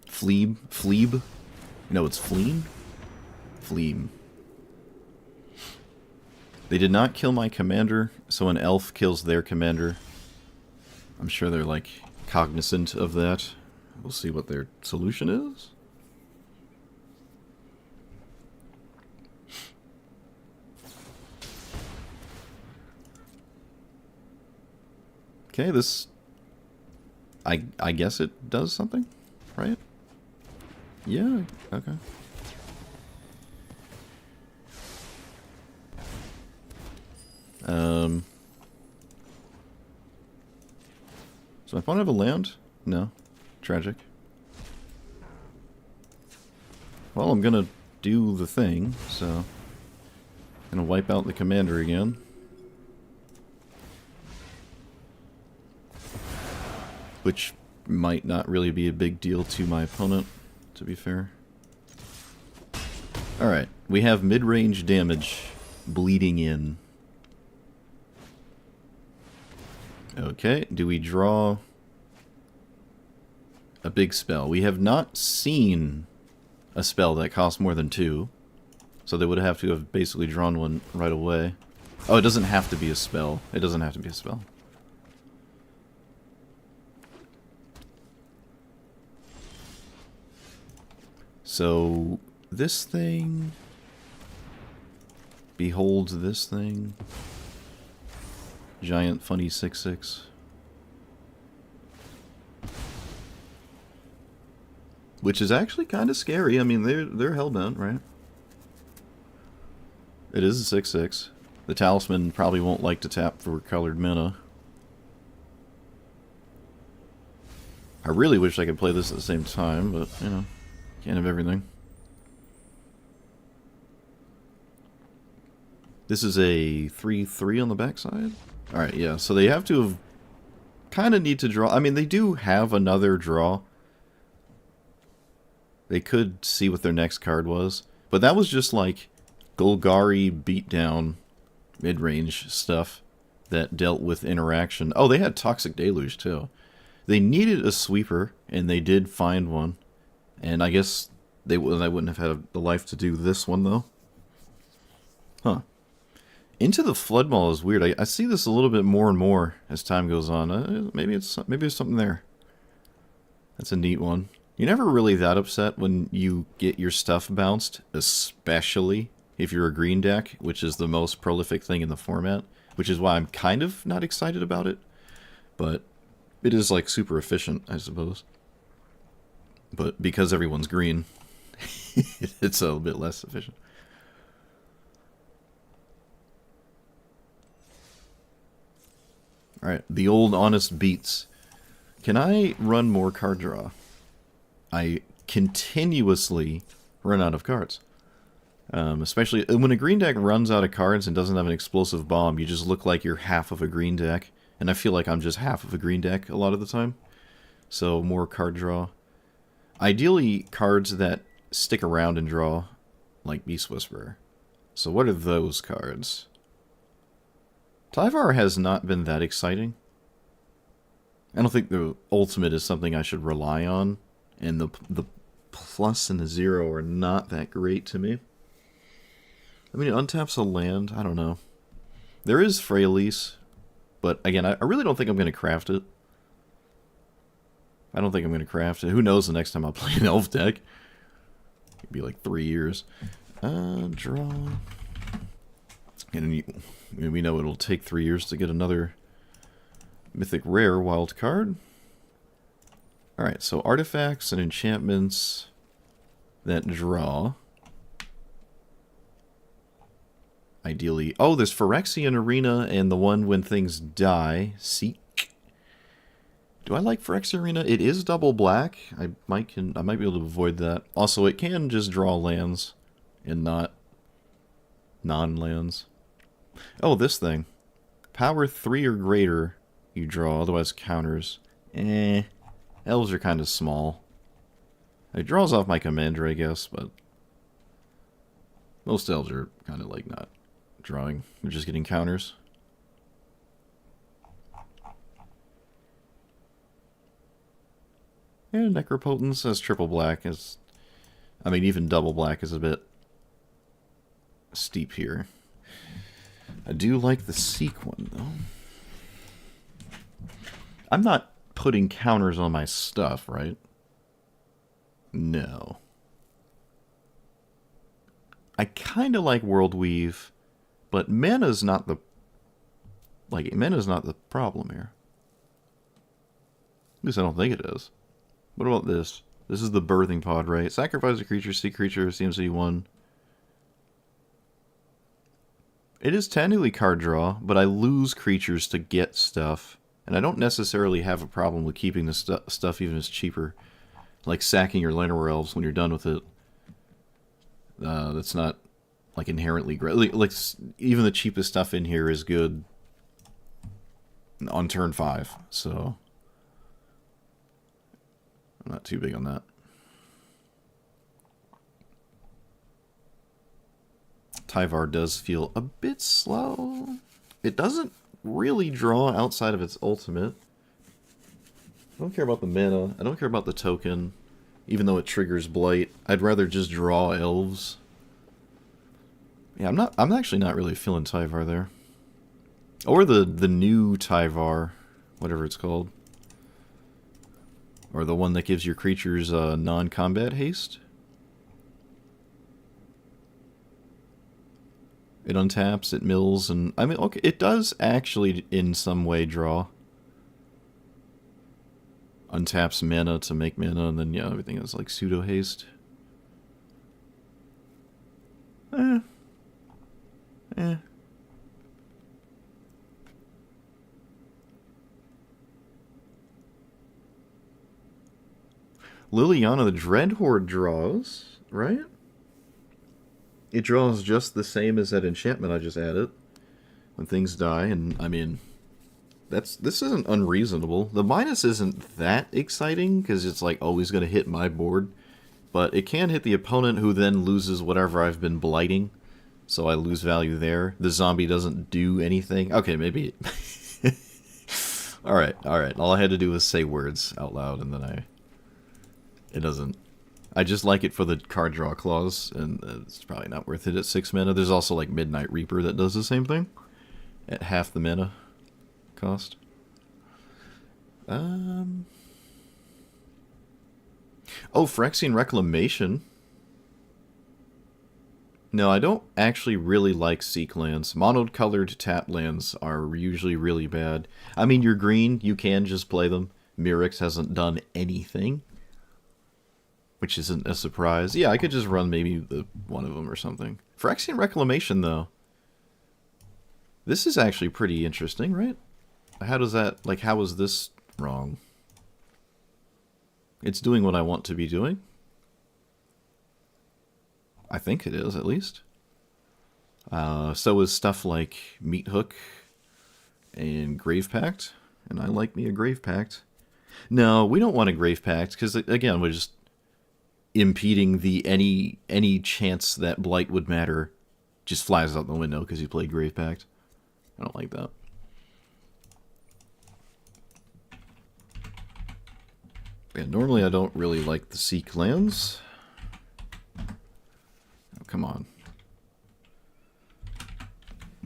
Fleeb? No, it's Fleem? Fleem. They did not kill my commander, so an elf kills their commander. I'm sure they're, like, cognizant of that. We'll see what their solution is. Okay, this... I guess it does something, right? Yeah, okay. Does my opponent have a land? No. Tragic. Well, I'm gonna do the thing, so... Gonna wipe out the commander again. Which might not really be a big deal to my opponent, to be fair. Alright, we have mid-range damage bleeding in. Okay, do we draw a big spell? We have not seen a spell that costs more than 2, so they would have to have basically drawn one right away. Oh, it doesn't have to be a spell. It doesn't have to be a spell. So, this thing beholds this thing. Giant funny 6/6. Which is actually kind of scary. I mean, they're hellbent, right? It is a 6/6. The talisman probably won't like to tap for colored mana. I really wish I could play this at the same time, but, you know, can't have everything. This is a 3/3 on the backside? Alright, yeah, so they have to have... kind of need to draw... I mean, they do have another draw. They could see what their next card was. But that was just like Golgari beatdown mid-range stuff that dealt with interaction. Oh, they had Toxic Deluge, too. They needed a sweeper, and they did find one. And I guess they wouldn't have had the life to do this one, though. Huh. Into the Flood Maul is weird. I see this a little bit more and more as time goes on. Maybe there's something there. That's a neat one. You're never really that upset when you get your stuff bounced, especially if you're a green deck, which is the most prolific thing in the format, which is why I'm kind of not excited about it. But it is, like, super efficient, I suppose. But because everyone's green, it's a little bit less efficient. Alright, the old honest beats. Can I run more card draw? I continuously run out of cards. Especially when a green deck runs out of cards and doesn't have an explosive bomb, you just look like you're half of a green deck. And I feel like I'm just half of a green deck a lot of the time. So more card draw. Ideally, cards that stick around and draw, like Beast Whisperer. So what are those cards? Tyvar has not been that exciting. I don't think the ultimate is something I should rely on. And the plus and the 0 are not that great to me. I mean, it untaps a land. I don't know. There is Freyalise. But again, I really don't think I'm going to craft it. I don't think I'm going to craft it. Who knows the next time I'll play an elf deck. It'd be like 3 years. Draw. And we know it'll take 3 years to get another mythic rare wild card. Alright, so artifacts and enchantments that draw. Ideally. Oh, there's Phyrexian Arena and the one when things die. Seek. Do I like Phyrexian Arena? It is double black. I might be able to avoid that. Also, it can just draw lands and not non-lands. Oh, this thing. Power 3 or greater you draw, otherwise counters. Elves are kind of small. It draws off my commander, I guess, but most elves are kind of like not drawing. They're just getting counters. And Necropotence as triple black is... I mean, even double black is a bit steep here. I do like the Seek one, though. I'm not putting counters on my stuff, right? No. I kind of like World Weave, but mana's not the... Like, mana's not the problem here. At least I don't think it is. What about this? This is the Birthing Pod, right? Sacrifice a creature, seek creature, CMC 1. It is technically card draw, but I lose creatures to get stuff. And I don't necessarily have a problem with keeping the stuff even as cheaper. Like sacking your Llanowar Elves when you're done with it. That's not like inherently great. Like even the cheapest stuff in here is good on turn 5. So I'm not too big on that. Tyvar does feel a bit slow. It doesn't really draw outside of its ultimate. I don't care about the mana. I don't care about the token. Even though it triggers Blight. I'd rather just draw elves. Yeah, I'm actually not really feeling Tyvar there. Or the new Tyvar. Whatever it's called. Or the one that gives your creatures non-combat haste. It untaps, it mills, and... I mean, okay, it does actually, in some way, draw. Untaps mana to make mana, and then, yeah, everything is like pseudo-haste. Eh. Liliana the Dreadhorde draws, right? It draws just the same as that enchantment I just added. When things die, and I mean, this isn't unreasonable. The minus isn't that exciting, because it's like always going to hit my board. But it can hit the opponent, who then loses whatever I've been blighting. So I lose value there. The zombie doesn't do anything. Okay, maybe... Alright. All I had to do was say words out loud, and then it doesn't... I just like it for the card draw clause, and it's probably not worth it at 6 mana. There's also like Midnight Reaper that does the same thing at half the mana cost. Oh, Phyrexian Reclamation. No, I don't actually really like Seek lands. Mono-colored tap lands are usually really bad. I mean, you're green, you can just play them. Mirrex hasn't done anything. Which isn't a surprise. Yeah, I could just run maybe one of them or something. Phyrexian Reclamation, though. This is actually pretty interesting, right? How does that... Like, how is this wrong? It's doing what I want to be doing. I think it is, at least. So is stuff like Meat Hook and Grave Pact. And I like me a Grave Pact. No, we don't want a Grave Pact, because, again, we're just... impeding the any chance that Blight would matter just flies out the window because you played Grave Pact. I don't like that. Yeah, normally I don't really like the Seek lands. Oh, come on.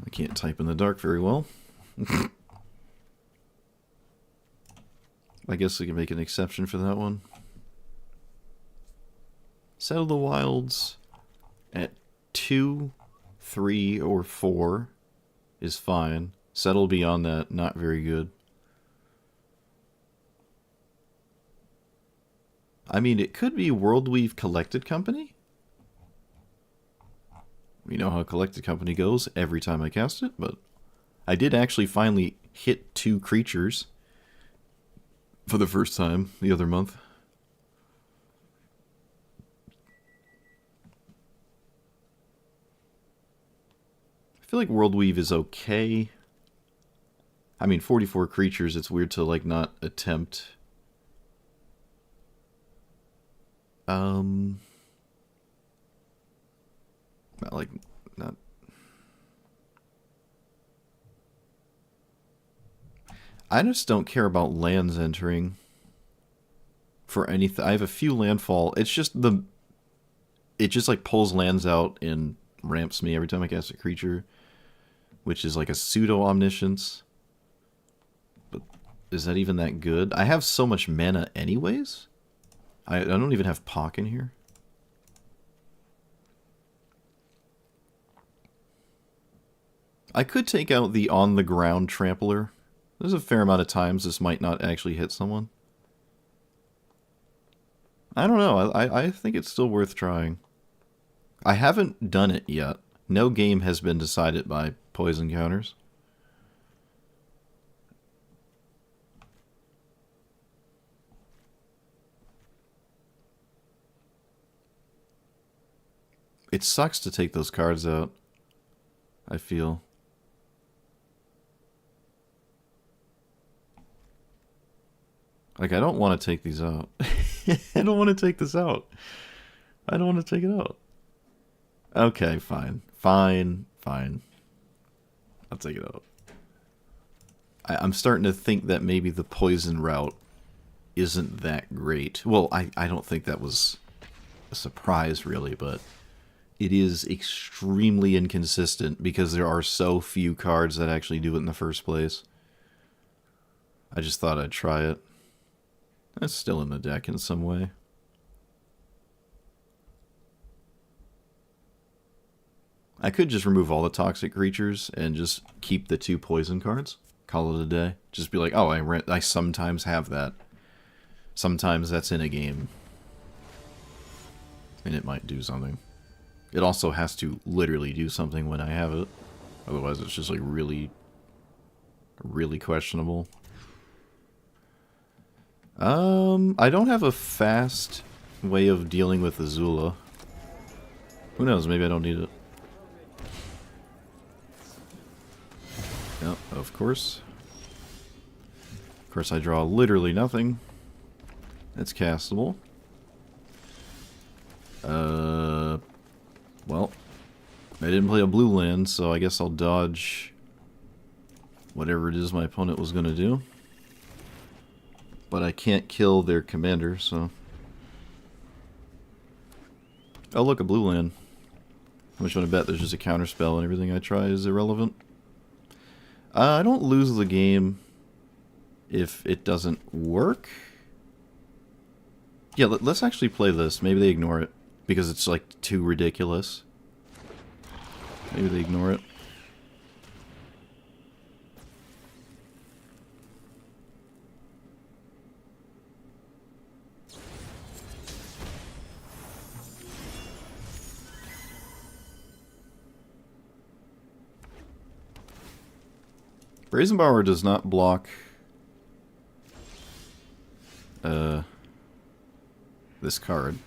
I can't type in the dark very well. I guess we can make an exception for that one. Settle the Wilds at 2, 3, or 4 is fine. Settle beyond that, not very good. I mean, it could be Worldweave Collected Company. We know how Collected Company goes every time I cast it, but I did actually finally hit 2 creatures for the first time the other month. I feel like Worldweave is okay. I mean, 44 creatures, it's weird to, like, not attempt. Um, not like, not. I just don't care about lands entering for anything. I have a few landfall. It's just it just like pulls lands out and ramps me every time I cast a creature, which is like a pseudo omniscience. But is that even that good? I have so much mana anyways. I don't even have Pock in here. I could take out the on the ground trampler. There's a fair amount of times this might not actually hit someone. I don't know. I think it's still worth trying. I haven't done it yet. No game has been decided by poison counters. It sucks to take those cards out, I feel. Like, I don't want to take these out. I don't want to take this out. I don't want to take it out. Okay, fine. Fine. I'll take it out. I'm starting to think that maybe the poison route isn't that great. Well, I don't think that was a surprise, really, but it is extremely inconsistent because there are so few cards that actually do it in the first place. I just thought I'd try it. That's still in the deck in some way. I could just remove all the toxic creatures and just keep the 2 poison cards. Call it a day. Just be like, oh, I sometimes have that. Sometimes that's in a game. And it might do something. It also has to literally do something when I have it. Otherwise it's just like really questionable. I don't have a fast way of dealing with Azula. Who knows, maybe I don't need it. Yep, of course. Of course I draw literally nothing. It's castable. Well, I didn't play a blue land, so I guess I'll dodge whatever it is my opponent was going to do. But I can't kill their commander, so... Oh, look, a blue land. How much want to bet there's just a counterspell and everything I try is irrelevant? I don't lose the game if it doesn't work. Yeah, let's actually play this. Maybe they ignore it because it's like too ridiculous. Maybe they ignore it. Brazenbauer does not block this card.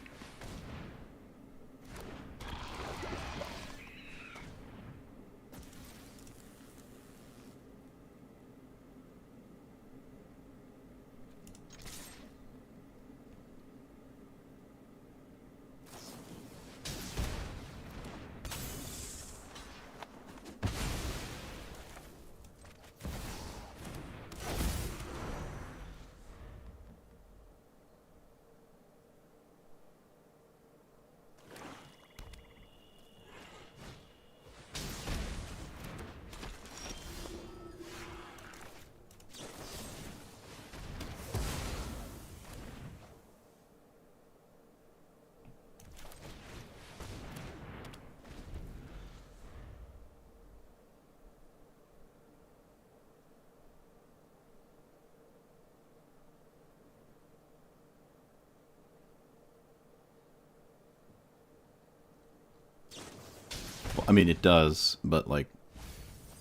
I mean, it does, but, like,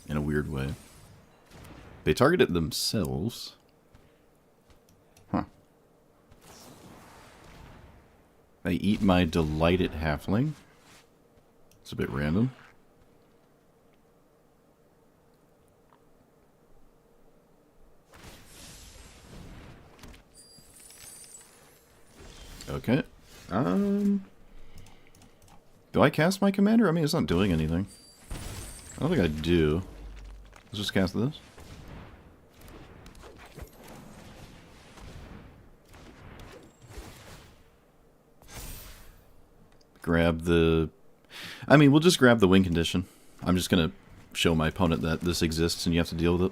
in a weird way. They target it themselves. Huh. They eat my delighted halfling. It's a bit random. Okay. Um, do I cast my commander? I mean, it's not doing anything. I don't think I do. Let's just cast this. Grab the... I mean, we'll just grab the win condition. I'm just going to show my opponent that this exists and you have to deal with it.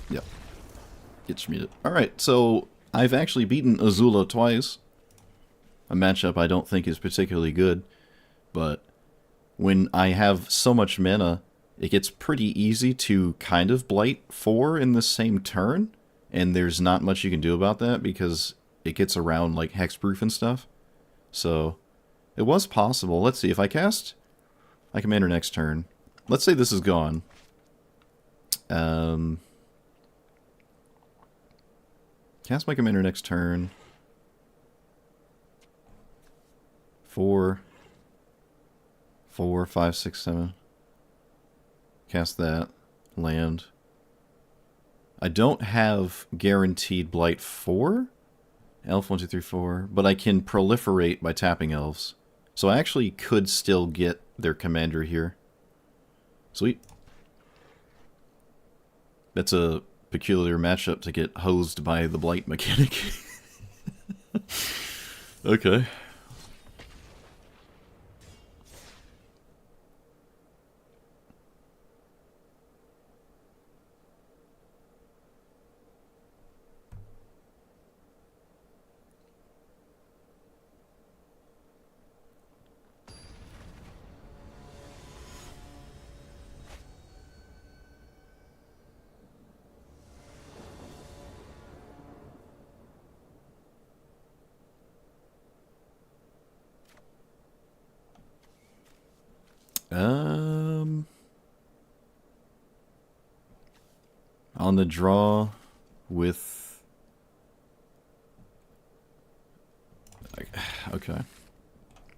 Yep. Get muted. Alright, so I've actually beaten Azula twice. A matchup I don't think is particularly good, but when I have so much mana, it gets pretty easy to kind of blight 4 in the same turn, and there's not much you can do about that because it gets around like hexproof and stuff. So it was possible. Let's see, if I cast my commander next turn, let's say this is gone. Cast my commander next turn. 4, 5, 6, 7. Cast that. Land. I don't have guaranteed Blight 4. Elf 1, 2, 3, 4. But I can proliferate by tapping elves. So I actually could still get their commander here. Sweet. That's a peculiar matchup to get hosed by the Blight mechanic. Okay. On the draw with... Okay.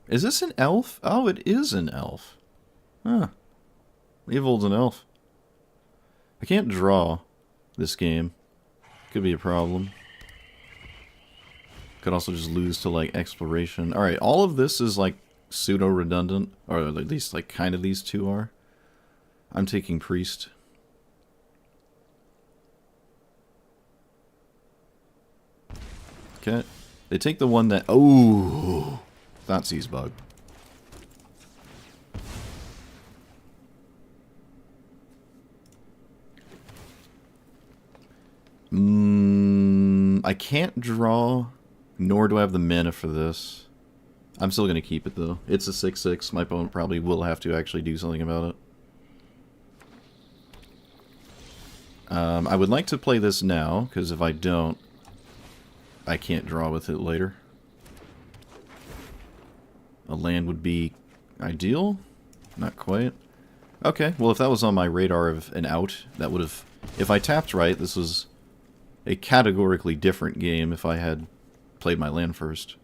Is this an elf? Oh, it is an elf. Huh. Evold's an elf. I can't draw this game. Could be a problem. Could also just lose to, like, exploration. Alright, all of this is, like, pseudo-redundant. Or at least, like, kind of these two are. I'm taking priest. Okay. They take the one that... Oh! Thoughtseize bug. I can't draw, nor do I have the mana for this. I'm still going to keep it, though. It's a 6/6. My opponent probably will have to actually do something about it. I would like to play this now, because if I don't, I can't draw with it later. A land would be ideal. Not quite. Okay, well if that was on my radar of an out, that would have... If I tapped right, this was a categorically different game if I had played my land first.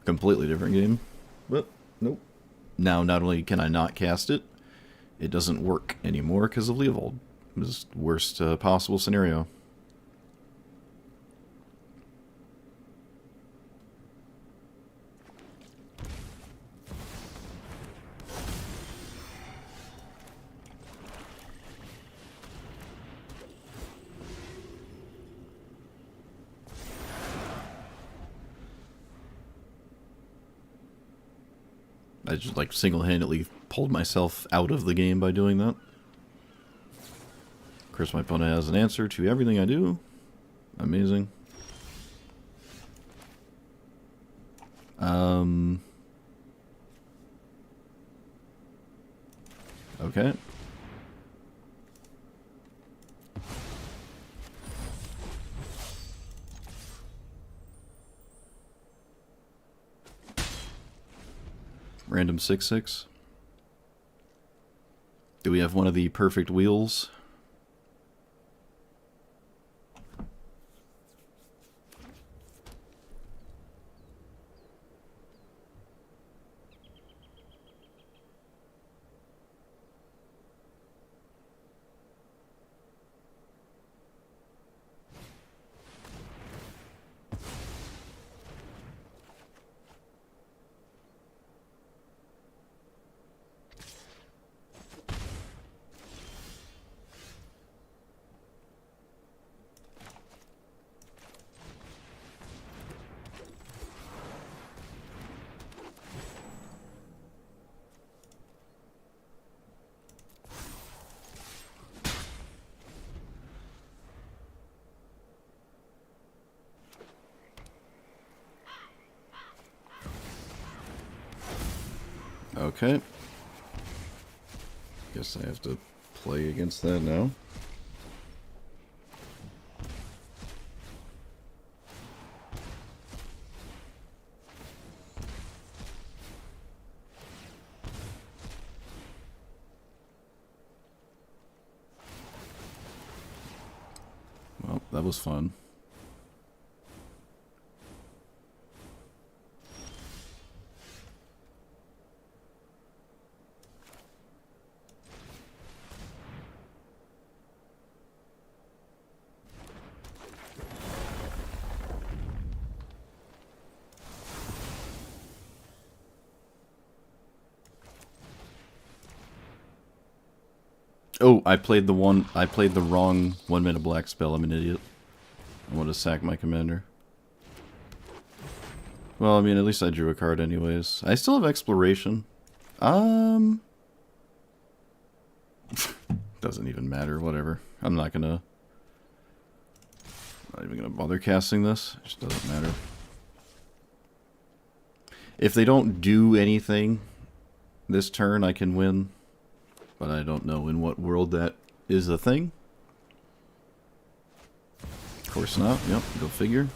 Completely different game. But, nope. Now, not only can I not cast it, it doesn't work anymore because of Leovold. This is the worst possible scenario. I just, like, single-handedly pulled myself out of the game by doing that. Of course, my opponent has an answer to everything I do. Amazing. Okay. Random 6/6. Do we have one of the perfect wheels? Okay. Guess I have to play against that now. Well, that was fun. Oh, I played the wrong 1 mana black spell. I'm an idiot. I want to sack my commander. Well, I mean, at least I drew a card anyways. I still have exploration. Doesn't even matter, whatever. I'm not even gonna bother casting this. It just doesn't matter. If they don't do anything this turn, I can win. But I don't know in what world that is a thing. Of course not. Yep, go figure.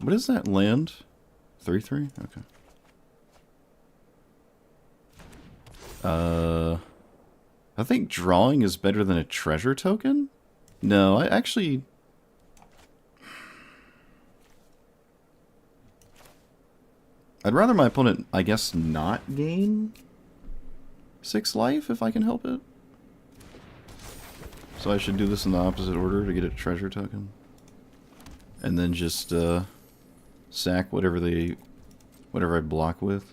What is that land? 3/3? Okay. I think drawing is better than a treasure token? No, I actually... I'd rather my opponent, I guess, not gain 6 life if I can help it. So I should do this in the opposite order to get a treasure token. And then just, sack whatever I block with.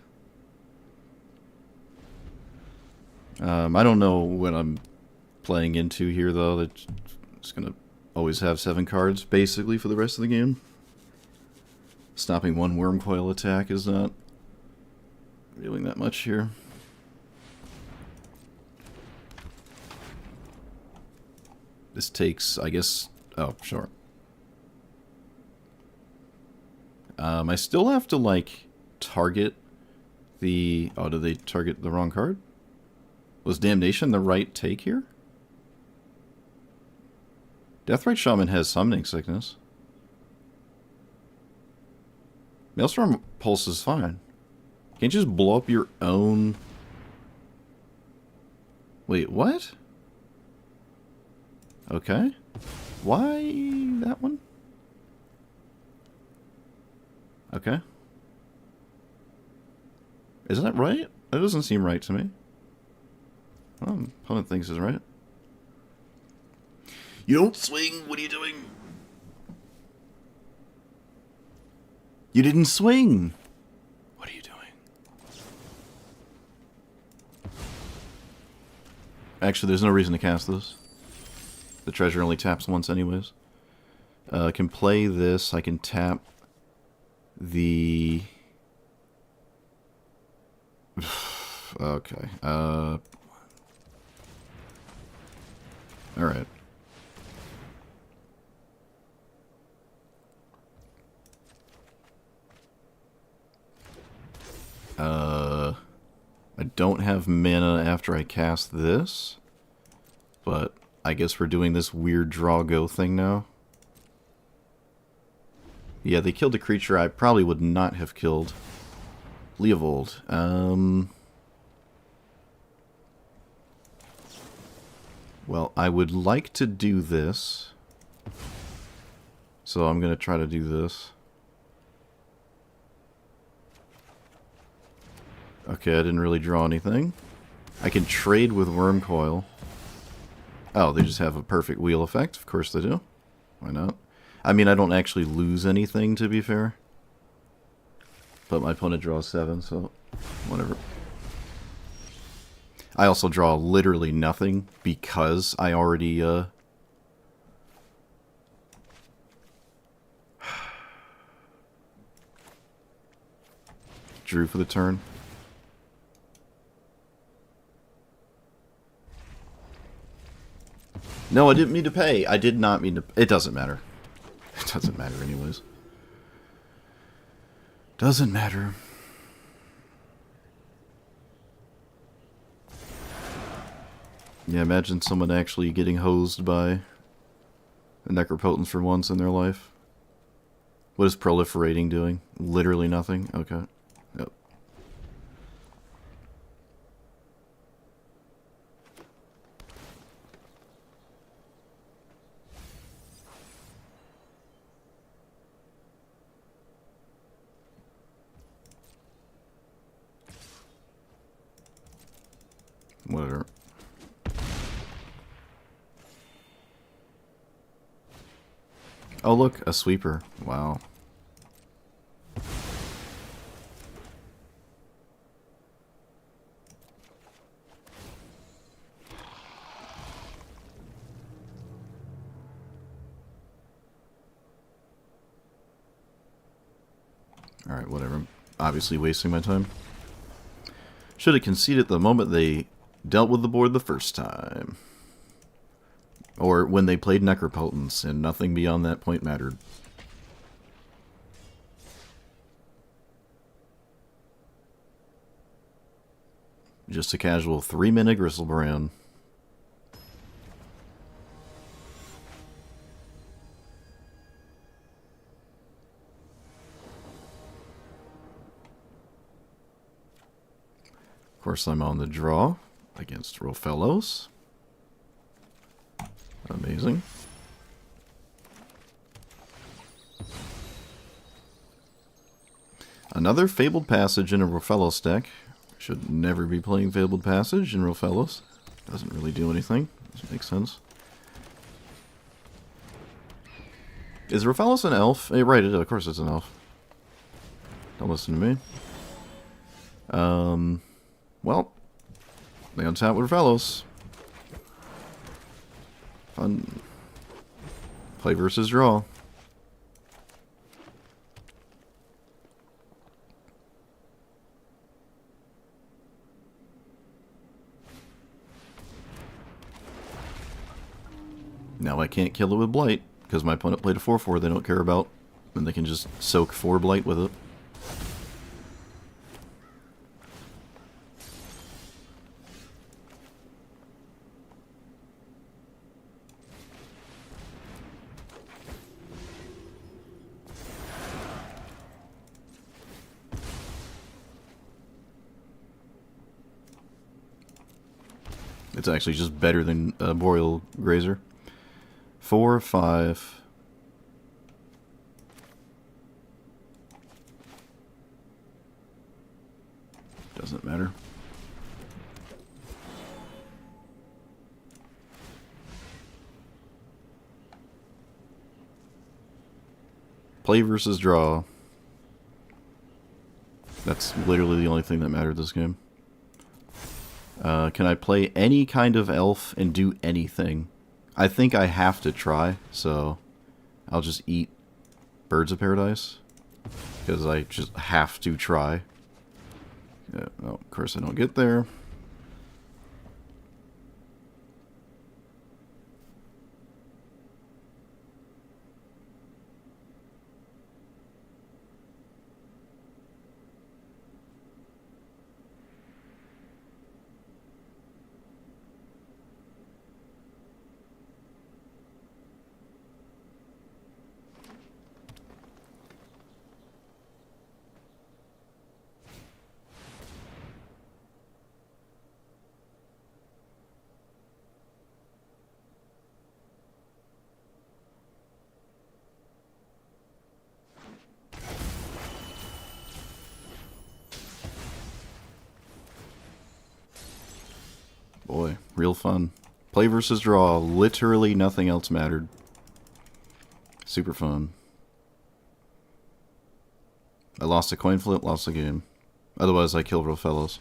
I don't know what I'm playing into here, though. That's just gonna always have 7 cards, basically, for the rest of the game. Stopping one worm coil attack is not doing that much here. This takes, I guess... Oh, sure. I still have to, like, target the... Oh, did they target the wrong card? Was Damnation the right take here? Deathrite Shaman has Summoning Sickness. Maelstrom Pulse is fine. Can't you just blow up your own... Wait, what? Okay. Why that one? Okay. Is that right? That doesn't seem right to me. Well, opponent thinks it's right. You don't swing! What are you doing? You didn't swing! What are you doing? Actually, there's no reason to cast this. The treasure only taps once anyways. I can play this. I can tap the... Okay. Alright. I don't have mana after I cast this, but I guess we're doing this weird draw-go thing now. Yeah, they killed a creature I probably would not have killed. Leovold. Well, I would like to do this. So I'm going to try to do this. Okay, I didn't really draw anything. I can trade with Wormcoil. Oh, they just have a perfect wheel effect. Of course they do. Why not? I mean, I don't actually lose anything, to be fair. But my opponent draws 7, so whatever. I also draw literally nothing because I already, drew for the turn. No, I didn't mean to pay. I did not mean to... It doesn't matter. It doesn't matter anyways. Doesn't matter. Yeah, imagine someone actually getting hosed by a Necropotence for once in their life. What is proliferating doing? Literally nothing? Okay. Yep. Whatever. Oh look, a sweeper. Wow. Alright, whatever. I'm obviously wasting my time. Should have conceded the moment they dealt with the board the first time. Or when they played Necropotence, and nothing beyond that point mattered. Just a casual 3-minute Gristlebrand. Of course, I'm on the draw against Rofellos. Amazing. Another Fabled Passage in a Rofellos deck. Should never be playing Fabled Passage in Rofellos. Doesn't really do anything. Doesn't make sense. Is Rofellos an elf? Hey, right, of course it's an elf. Don't listen to me. Well, they untap with Rofellos. Fun. Play versus draw. Now I can't kill it with Blight, because my opponent played a 4-4 they don't care about, and they can just soak 4 Blight with it. It's actually just better than Boreal Grazer. 4, 5. Doesn't matter. Play versus draw. That's literally the only thing that mattered this game. Can I play any kind of elf and do anything? I think I have to try, so I'll just eat Birds of Paradise. Because I just have to try. Yeah, well, of course I don't get there. Real fun. Play versus draw. Literally nothing else mattered. Super fun. I lost a coin flip, lost the game. Otherwise, I kill real fellows.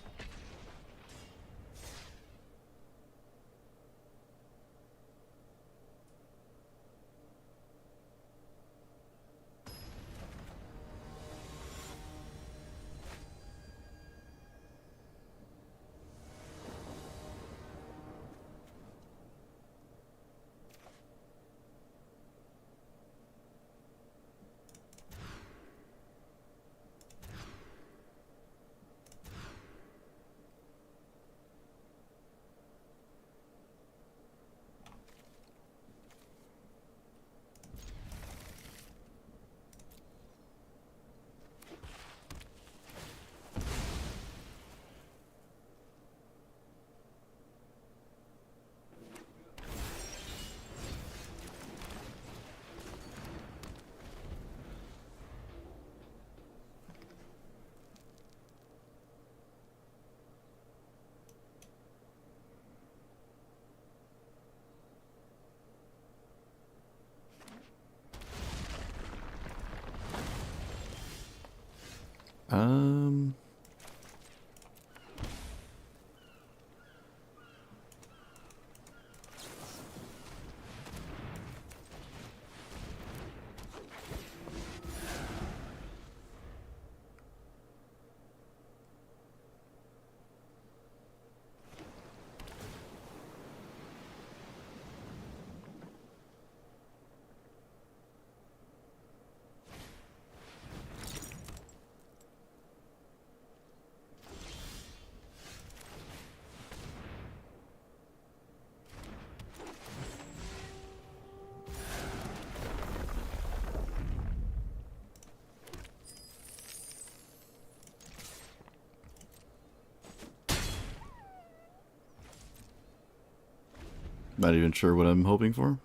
Not even sure what I'm hoping for.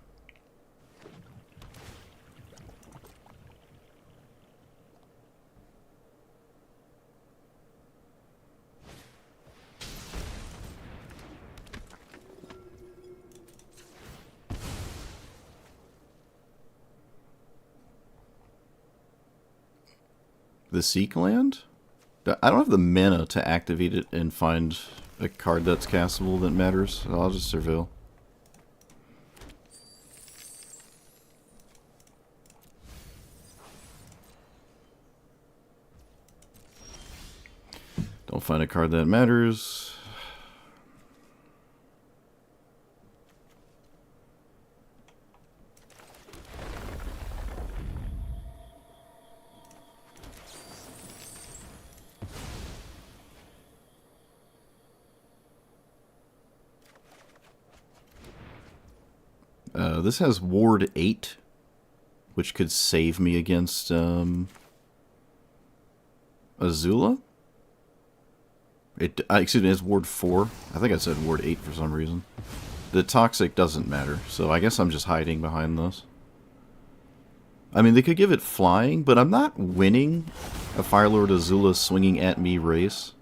The Seek land? I don't have the mana to activate it and find a card that's castable that matters. So I'll just surveil. Don't find a card that matters. This has Ward 8, which could save me against Azula. Excuse me, it's Ward 4. I think I said Ward 8 for some reason. The Toxic doesn't matter, so I guess I'm just hiding behind this. I mean, they could give it flying, but I'm not winning a Firelord Azula swinging at me race.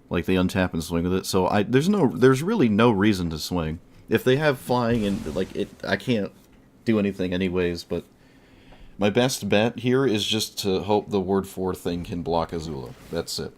Like, they untap and swing with it, so there's really no reason to swing. If they have flying and, like, I can't do anything anyways, but my best bet here is just to hope the Ward 4 thing can block Azula. That's it.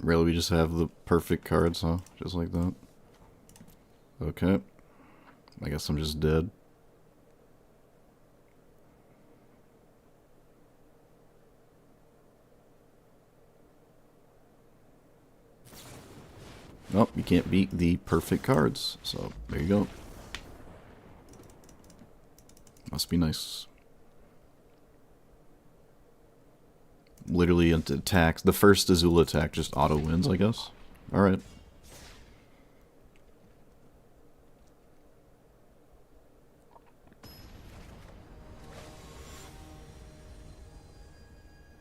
Really, we just have the perfect cards, huh? Just like that. Okay. I guess I'm just dead. Nope, you can't beat the perfect cards. So, there you go. Must be nice. Literally attacks. The first Azula attack just auto wins, I guess. Alright.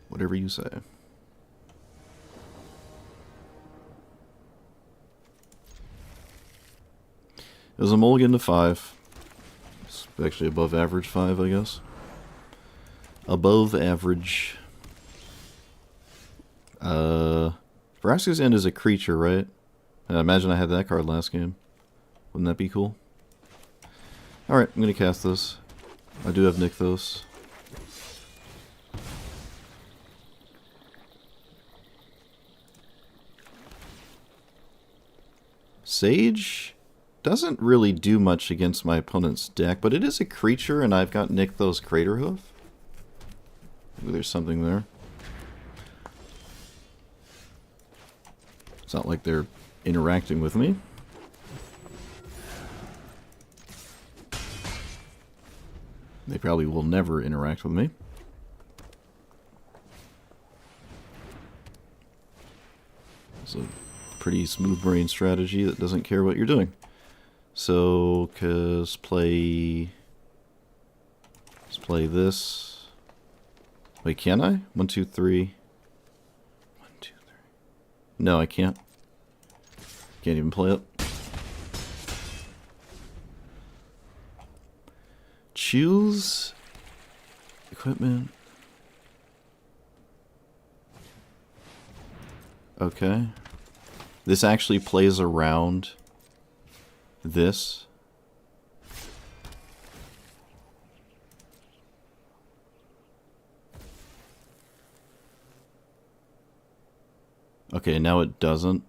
Whatever you say. It was a mulligan to 5. It's actually above average 5, I guess. Above average. Vraska's End is a creature, right? I imagine I had that card last game. Wouldn't that be cool? Alright, I'm gonna cast this. I do have Nykthos. Sage doesn't really do much against my opponent's deck, but it is a creature and I've got Nykthos Craterhoof. Maybe there's something there. It's not like they're interacting with me. They probably will never interact with me. It's a pretty smooth brain strategy that doesn't care what you're doing. So, let's play this. Wait, can I? 1, 2, 3. 1, 2, 3. No, I can't. Can't even play it. Choose equipment. Okay. This actually plays around this. Okay, now it doesn't.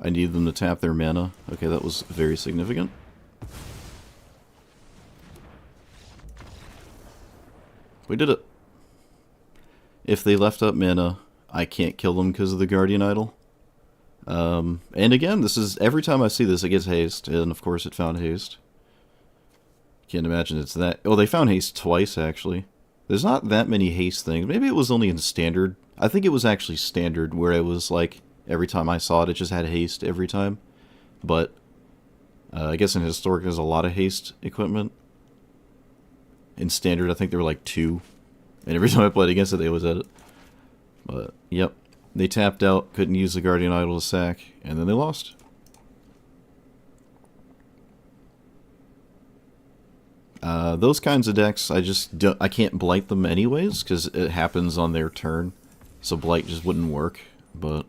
I need them to tap their mana. Okay, that was very significant. We did it. If they left up mana, I can't kill them because of the Guardian Idol. And again, this is every time I see this, it gets haste, and of course it found haste. Can't imagine it's that. Oh, they found haste twice actually. There's not that many haste things. Maybe it was only in standard. I think it was actually standard where it was like every time I saw it, it just had haste every time. But I guess in historic there's a lot of haste equipment. In standard, I think there were like 2. And every time I played against it, they was at it. But, yep. They tapped out, couldn't use the Guardian Idol to sack, and then they lost. Those kinds of decks, I can't blight them anyways, because it happens on their turn. So blight just wouldn't work, but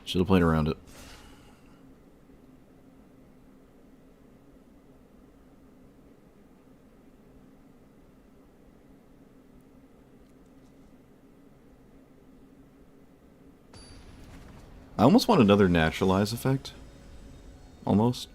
should have played around it. I almost want another naturalize effect. Almost.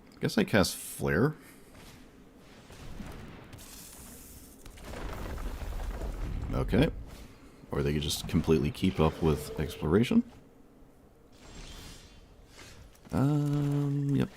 I guess I cast Flare. Okay. Or they could just completely keep up with Exploration. Yep.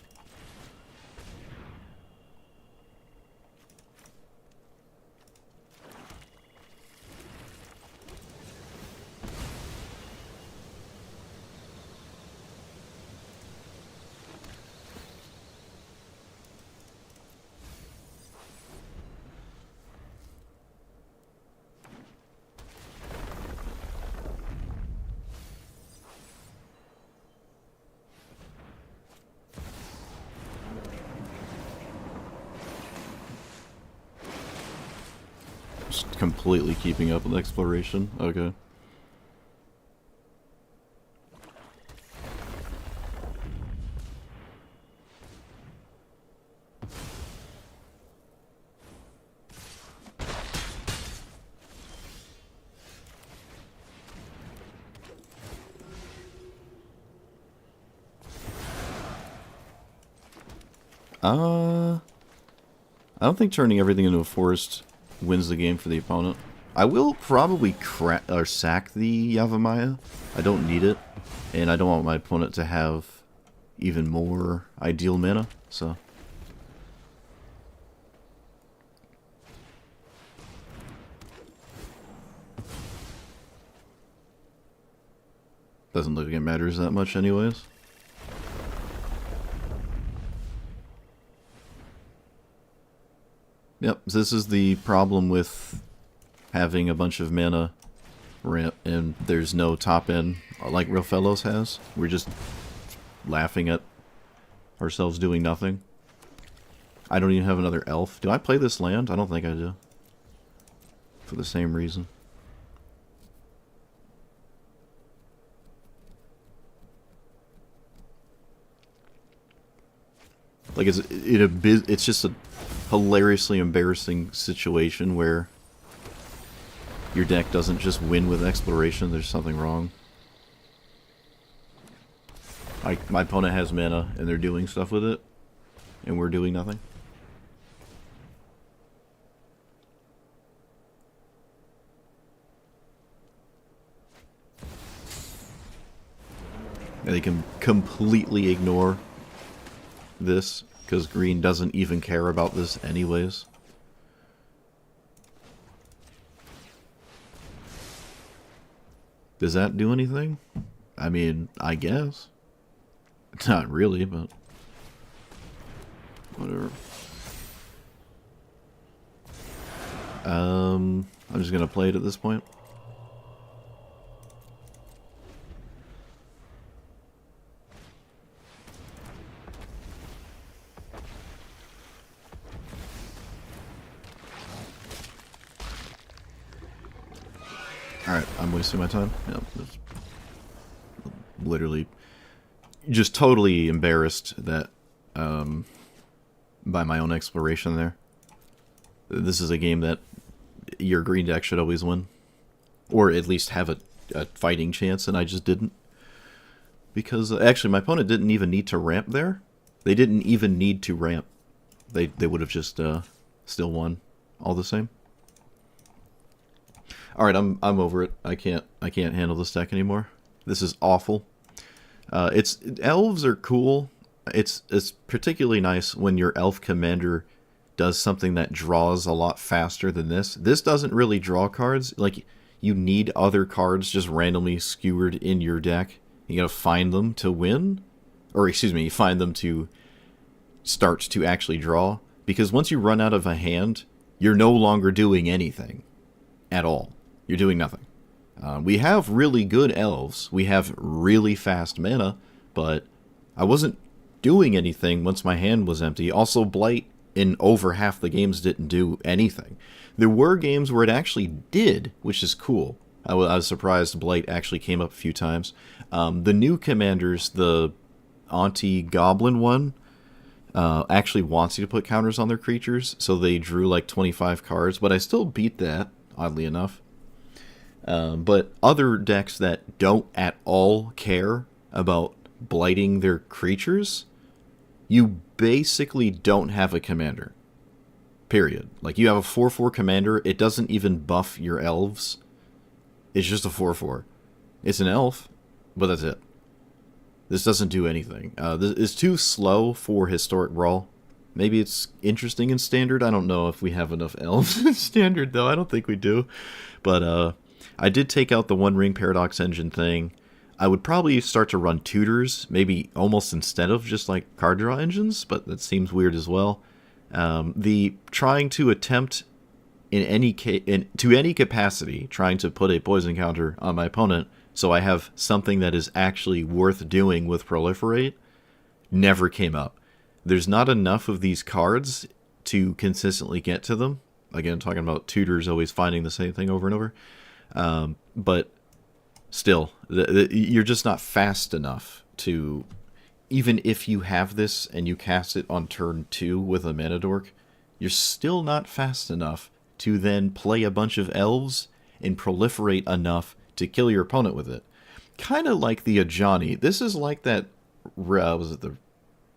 completely keeping up with exploration. Okay. I don't think turning everything into a forest wins the game for the opponent. I will probably sack the Yavimaya. I don't need it, and I don't want my opponent to have even more ideal mana, so... Doesn't look like it matters that much anyways. Yep, this is the problem with having a bunch of mana ramp and there's no top end like Real Fellows has. We're just laughing at ourselves doing nothing. I don't even have another elf. Do I play this land? I don't think I do. For the same reason. Like, it's just a hilariously embarrassing situation where your deck doesn't just win with exploration. There's something wrong. My opponent has mana and they're doing stuff with it, and we're doing nothing. And they can completely ignore this because green doesn't even care about this anyways. Does that do anything? I mean, I guess. Not really, but whatever. I'm just gonna play it at this point. Alright, I'm wasting my time. Yep, literally just totally embarrassed that by my own exploration there. This is a game that your green deck should always win. Or at least have a fighting chance, and I just didn't. Because, actually, my opponent didn't even need to ramp there. They didn't even need to ramp. They would have just still won all the same. Alright, I'm over it. I can't handle this deck anymore. This is awful. Elves are cool. It's particularly nice when your elf commander does something that draws a lot faster than this. This doesn't really draw cards. Like, you need other cards just randomly skewered in your deck. You gotta find them to win. Or, excuse me, you find them to start to actually draw. Because once you run out of a hand, you're no longer doing anything at all. You're doing nothing. We have really good elves. We have really fast mana, but I wasn't doing anything once my hand was empty. Also, Blight in over half the games didn't do anything. There were games where it actually did, which is cool. I was surprised Blight actually came up a few times. The new commanders, the anti-goblin one, actually wants you to put counters on their creatures, so they drew like 25 cards, but I still beat that, oddly enough. But other decks that don't at all care about blighting their creatures, you basically don't have a commander. Period. Like, you have a 4/4 commander, it doesn't even buff your elves. It's just a 4/4. It's an elf, but that's it. This doesn't do anything. This is too slow for Historic Brawl. Maybe it's interesting in Standard. I don't know if we have enough elves in Standard, though. I don't think we do. But, I did take out the One Ring Paradox Engine thing. I would probably start to run tutors, maybe almost instead of just like card draw engines, but that seems weird as well. The trying to attempt to any capacity, trying to put a poison counter on my opponent so I have something that is actually worth doing with Proliferate, never came up. There's not enough of these cards to consistently get to them. again, talking about tutors always finding the same thing over and over. But still, you're just not fast enough to, even if you have this and you cast it on turn 2 with a mana dork, you're still not fast enough to then play a bunch of elves and proliferate enough to kill your opponent with it. Kind of like the Ajani. This is like that, was it the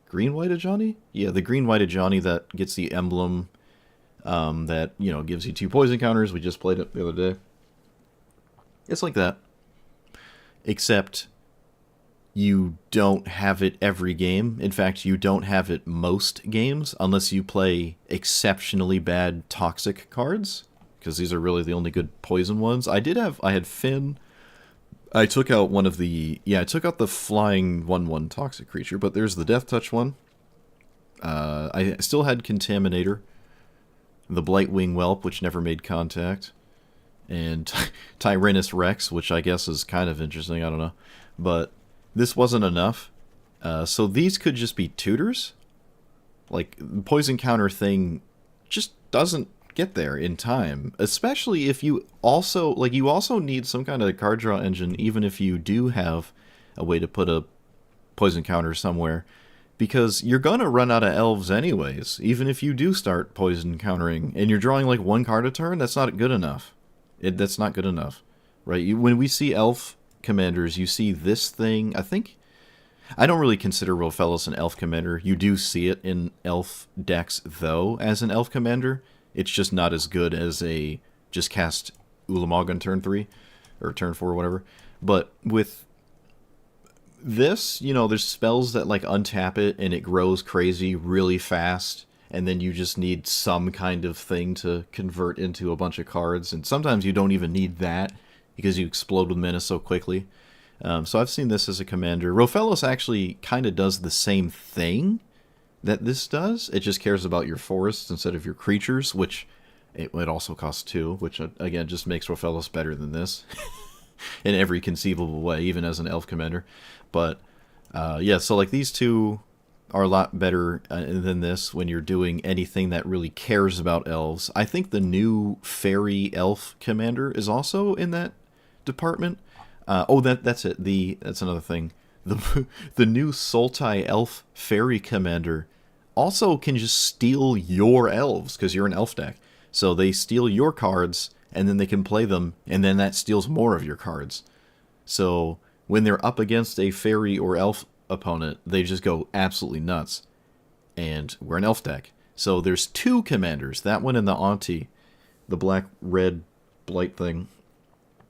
green-white Ajani? Yeah, the green-white Ajani that gets the emblem that, gives you 2 poison counters. We just played it the other day. It's like that. Except you don't have it every game. In fact, you don't have it most games unless you play exceptionally bad toxic cards, because these are really the only good poison ones. I had Finn. I took out I took out the flying 1/1 toxic creature, but there's the Death Touch one. I still had Contaminator, the Blightwing Whelp, which never made contact, and Tyrannus Rex, which I guess is kind of interesting, I don't know. But this wasn't enough. So these could just be tutors. Like, the poison counter thing just doesn't get there in time. Especially if you also need some kind of card draw engine, even if you do have a way to put a poison counter somewhere. Because you're going to run out of elves anyways. Even if you do start poison countering and you're drawing like 1 card a turn, that's not good enough. That's not good enough. Right? When we see elf commanders, you see this thing. I don't really consider Rofellos an elf commander. You do see it in elf decks, though, as an elf commander. It's just not as good as a just cast Ulamog on turn 3, or turn 4, or whatever. But with this, there's spells that like untap it, and it grows crazy really fast, and then you just need some kind of thing to convert into a bunch of cards, and sometimes you don't even need that, because you explode with mana so quickly. So I've seen this as a commander. Rofellos actually kind of does the same thing that this does. It just cares about your forests instead of your creatures, which it also costs 2, which again just makes Rofellos better than this in every conceivable way, even as an elf commander. But so like these two are a lot better than this when you're doing anything that really cares about elves. I think the new fairy elf commander is also in that department. That's it. That's another thing. The new Sultai elf fairy commander also can just steal your elves, because you're an elf deck. So they steal your cards, and then they can play them, and then that steals more of your cards. So when they're up against a fairy or elf opponent, they just go absolutely nuts. And we're an elf deck. So there's 2 commanders, that one and the Auntie, the black-red blight thing,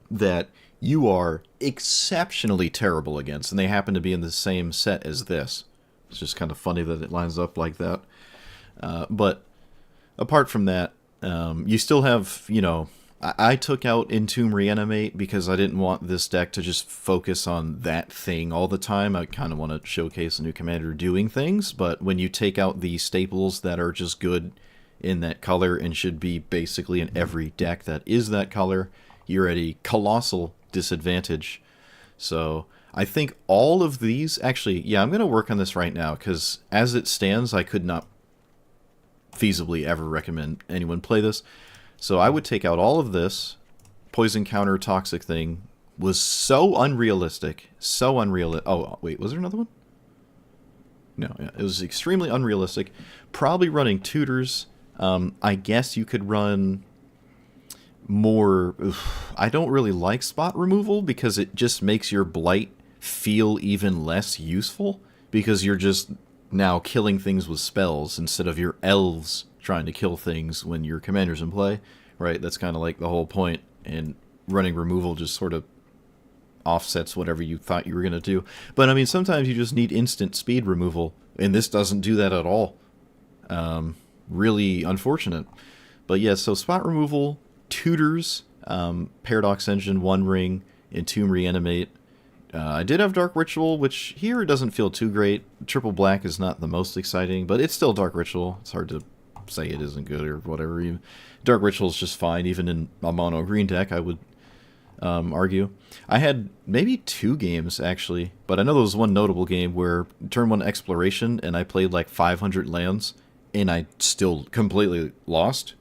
that you are exceptionally terrible against, and they happen to be in the same set as this. It's just kind of funny that it lines up like that. But apart from that, you still have, I took out Entomb Reanimate because I didn't want this deck to just focus on that thing all the time. I kind of want to showcase a new commander doing things, but when you take out the staples that are just good in that color and should be basically in every deck that is that color, you're at a colossal disadvantage. So I think all of these, actually, I'm going to work on this right now, because as it stands, I could not feasibly ever recommend anyone play this. So I would take out all of this. Poison counter toxic thing was so unrealistic. Oh, wait, was there another one? No, yeah, it was extremely unrealistic. Probably running tutors. I guess you could run more. I don't really like spot removal, because it just makes your blight feel even less useful, because you're just now killing things with spells instead of your elves trying to kill things when your commander's in play, right? That's kind of like the whole point, and running removal just sort of offsets whatever you thought you were going to do. But I mean, sometimes you just need instant speed removal, and this doesn't do that at all. Really unfortunate. But yeah, so spot removal, tutors, Paradox Engine, One Ring, Entomb Reanimate. I did have Dark Ritual, which here doesn't feel too great. Triple Black is not the most exciting, but it's still Dark Ritual. It's hard to say it isn't good or whatever. Dark Ritual is just fine, even in a mono green deck, I would argue. I had maybe 2 games, actually, but I know there was one notable game where turn 1 Exploration, and I played like 500 lands, and I still completely lost.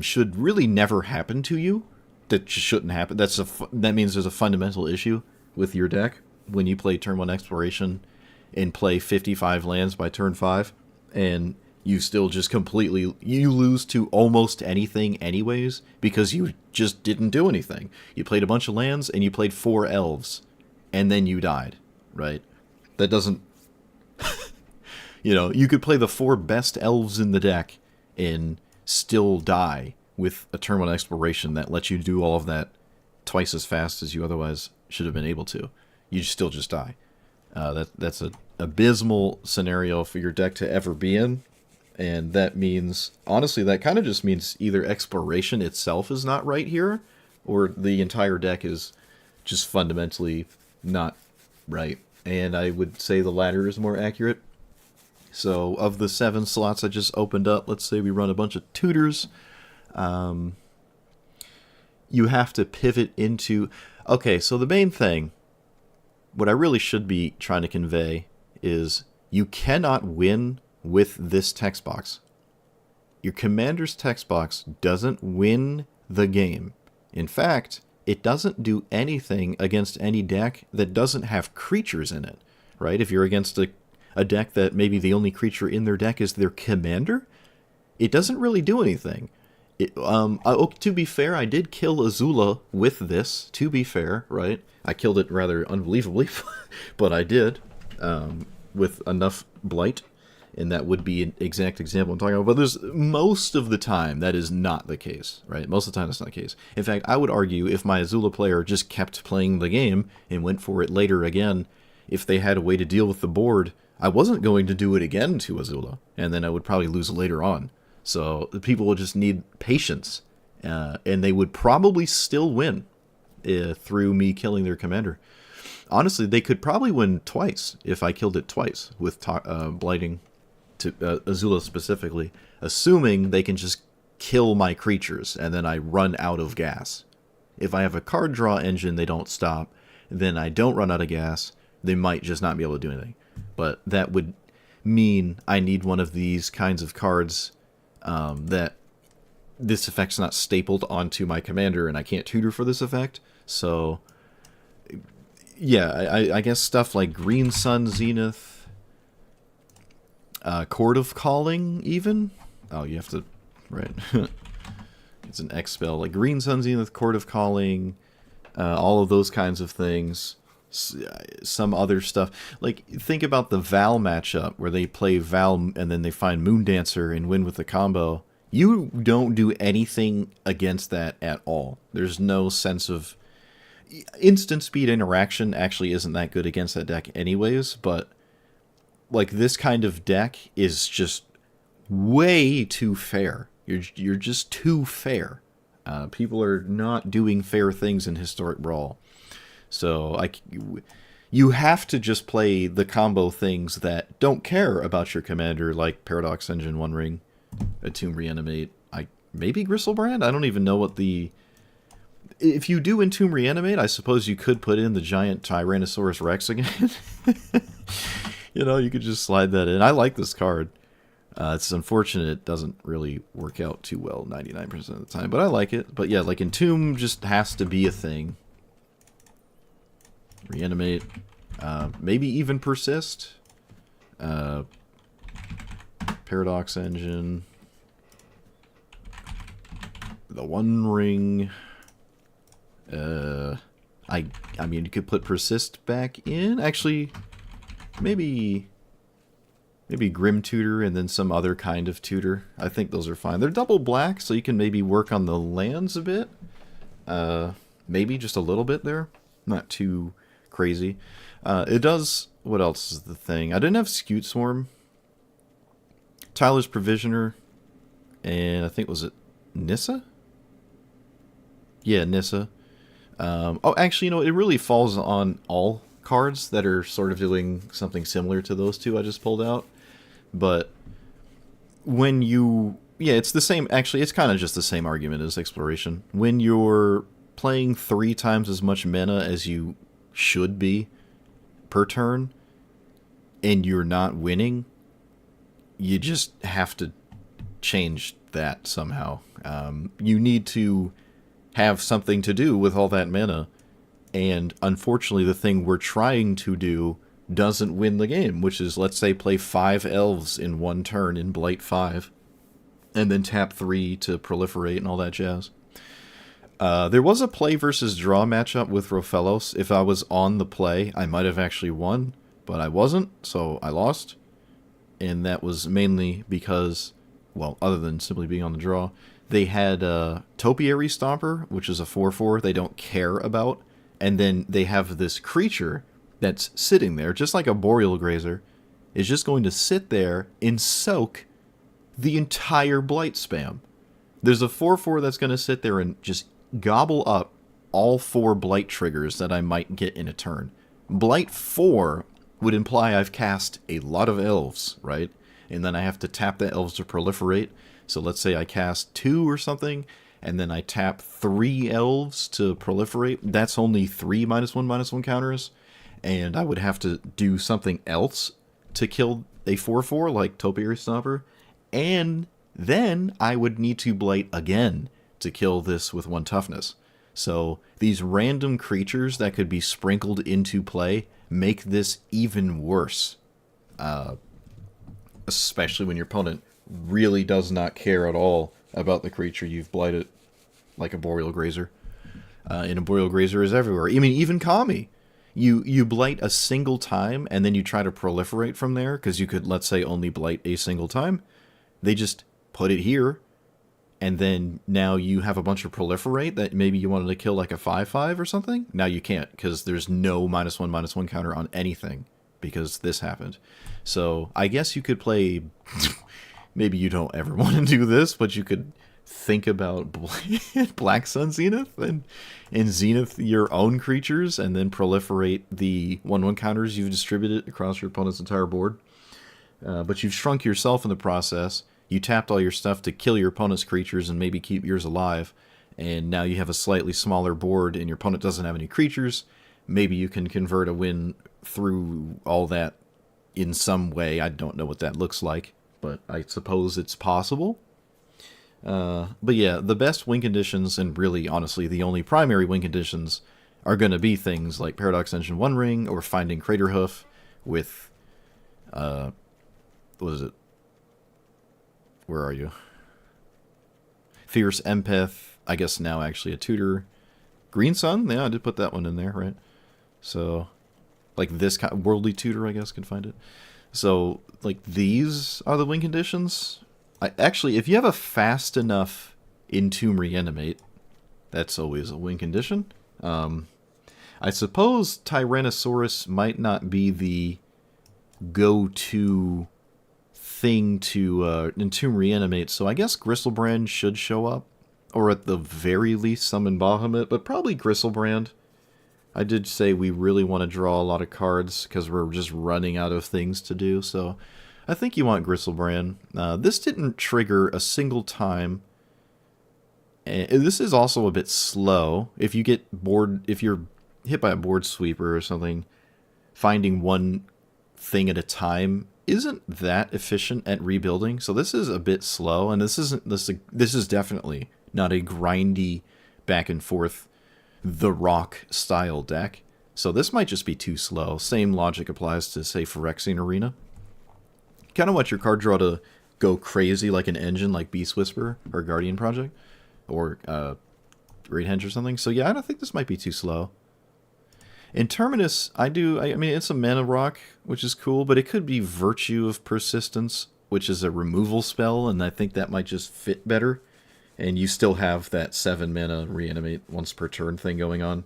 should really never happen to you. That just shouldn't happen. That means there's a fundamental issue with your deck when you play turn 1 exploration and play 55 lands by turn 5, and you still just completely you lose to almost anything anyways because you just didn't do anything. You played a bunch of lands and you played 4 elves, and then you died, right? That doesn't you could play the 4 best elves in the deck and still die with a turn 1 exploration that lets you do all of that twice as fast as you otherwise should have been able to. You still just die. That's an abysmal scenario for your deck to ever be in, and that means, honestly, that kind of just means either exploration itself is not right here, or the entire deck is just fundamentally not right. And I would say the latter is more accurate. So of the 7 slots I just opened up, let's say we run a bunch of tutors. You have to pivot into... Okay, so the main thing, what I really should be trying to convey is you cannot win with this text box. Your commander's text box doesn't win the game. In fact, it doesn't do anything against any deck that doesn't have creatures in it, right? If you're against a deck that maybe the only creature in their deck is their commander, it doesn't really do anything. To be fair, I did kill Azula with this, to be fair, right? I killed it rather unbelievably, but I did, with enough blight, and that would be an exact example I'm talking about. But there's most of the time that is not the case, right? Most of the time that's not the case. In fact, I would argue if my Azula player just kept playing the game and went for it later again, if they had a way to deal with the board, I wasn't going to do it again to Azula, and then I would probably lose later on. So the people would just need patience, and they would probably still win through me killing their commander. Honestly, they could probably win twice if I killed it twice with blighting to Azula specifically, assuming they can just kill my creatures and then I run out of gas. If I have a card draw engine, they don't stop. Then I don't run out of gas. They might just not be able to do anything. But that would mean I need one of these kinds of cards that this effect's not stapled onto my commander, and I can't tutor for this effect. So, yeah, I guess stuff like Green Sun Zenith, Court of Calling, even. Oh, you have to, right? It's an X spell, like Green Sun Zenith, Court of Calling, all of those kinds of things. Some other stuff, like think about the Val matchup where they play Val and then they find Moondancer and win with the combo. You don't do anything against that at all. There's no sense of instant speed interaction. Actually isn't that good against that deck anyways, but like this kind of deck is just way too fair. You're just too fair. People are not doing fair things in Historic Brawl. So you have to just play the combo things that don't care about your commander, like Paradox Engine, One Ring, Entomb Reanimate, maybe Gristlebrand? I don't even know what the... If you do Entomb Reanimate, I suppose you could put in the giant Tyrannosaurus Rex again. You could just slide that in. I like this card. It's unfortunate it doesn't really work out too well 99% of the time, but I like it. But yeah, like Entomb just has to be a thing. Reanimate, maybe even Persist, Paradox Engine, the One Ring. I mean, you could put Persist back in. Actually, maybe Grim Tutor and then some other kind of tutor. I think those are fine. They're double black, so you can maybe work on the lands a bit. Maybe just a little bit there. Not too crazy. It does... What else is the thing? I didn't have Scute Swarm. Tyler's Provisioner. And I think, was it Nissa? Yeah, Nissa. Actually, it really falls on all cards that are sort of doing something similar to those two I just pulled out. But when you... Yeah, it's the same... Actually, it's kind of just the same argument as Exploration. When you're playing 3 times as much mana as you should be per turn, and you're not winning, you just have to change that somehow. You need to have something to do with all that mana, and unfortunately the thing we're trying to do doesn't win the game, which is, let's say, play 5 elves in one turn in Blight 5, and then tap 3 to proliferate and all that jazz. There was a play versus draw matchup with Rofellos. If I was on the play, I might have actually won, but I wasn't, so I lost. And that was mainly because, well, other than simply being on the draw, they had Topiary Stomper, which is a 4/4 they don't care about, and then they have this creature that's sitting there, just like a Boreal Grazer, is just going to sit there and soak the entire Blight spam. There's a 4/4 that's going to sit there and just gobble up all 4 Blight triggers that I might get in a turn. Blight 4 would imply I've cast a lot of elves, right? And then I have to tap the elves to proliferate. So let's say I cast 2 or something, and then I tap 3 elves to proliferate. That's only 3 -1/-1 counters, and I would have to do something else to kill a 4/4 like Topiary Stomper, and then I would need to Blight again to kill this with 1 toughness. So these random creatures that could be sprinkled into play make this even worse. Especially when your opponent really does not care at all about the creature you've blighted, like a Boreal Grazer. And a Boreal Grazer is everywhere. I mean, even Kami. You blight a single time, and then you try to proliferate from there, because you could, let's say, only blight a single time. They just put it here, and then now you have a bunch of proliferate that maybe you wanted to kill like a 5/5 or something. Now you can't, because there's no -1/-1 counter on anything, because this happened. So I guess you could play... maybe you don't ever want to do this, but you could think about Black Sun Zenith and Zenith your own creatures, and then proliferate the 1/1 counters you've distributed across your opponent's entire board. But you've shrunk yourself in the process. You tapped all your stuff to kill your opponent's creatures and maybe keep yours alive, and now you have a slightly smaller board and your opponent doesn't have any creatures. Maybe you can convert a win through all that in some way. I don't know what that looks like, but I suppose it's possible. But yeah, the best win conditions, and really, honestly, the only primary win conditions, are going to be things like Paradox Engine One Ring, or finding Craterhoof with, what is it? Where are you? Fierce Empath, I guess now actually a tutor. Green Sun? Yeah, I did put that one in there, right? So, like this kind of worldly tutor, I guess, can find it. So, like, these are the win conditions. Actually, if you have a fast enough Entomb Reanimate, that's always a win condition. I suppose Tyrannosaurus might not be the go-to thing to Entomb Reanimate, so I guess Gristlebrand should show up, or at the very least summon Bahamut, but probably Gristlebrand. I did say we really want to draw a lot of cards because we're just running out of things to do, so I think you want Gristlebrand. This didn't trigger a single time. And this is also a bit slow. If you get bored, if you're hit by a board sweeper or something, finding one thing at a time isn't that efficient at rebuilding. So this is a bit slow, and this is definitely not a grindy back and forth the Rock style deck. So this might just be too slow. Same logic applies to, say, Phyrexian Arena. Kind of want your card draw to go crazy like an engine, like Beast Whisperer or Guardian Project, or Great Henge or something. So yeah, I don't think this might be too slow. In Terminus, I mean, it's a mana rock, which is cool, but it could be Virtue of Persistence, which is a removal spell, and I think that might just fit better. And you still have that 7 mana reanimate once per turn thing going on.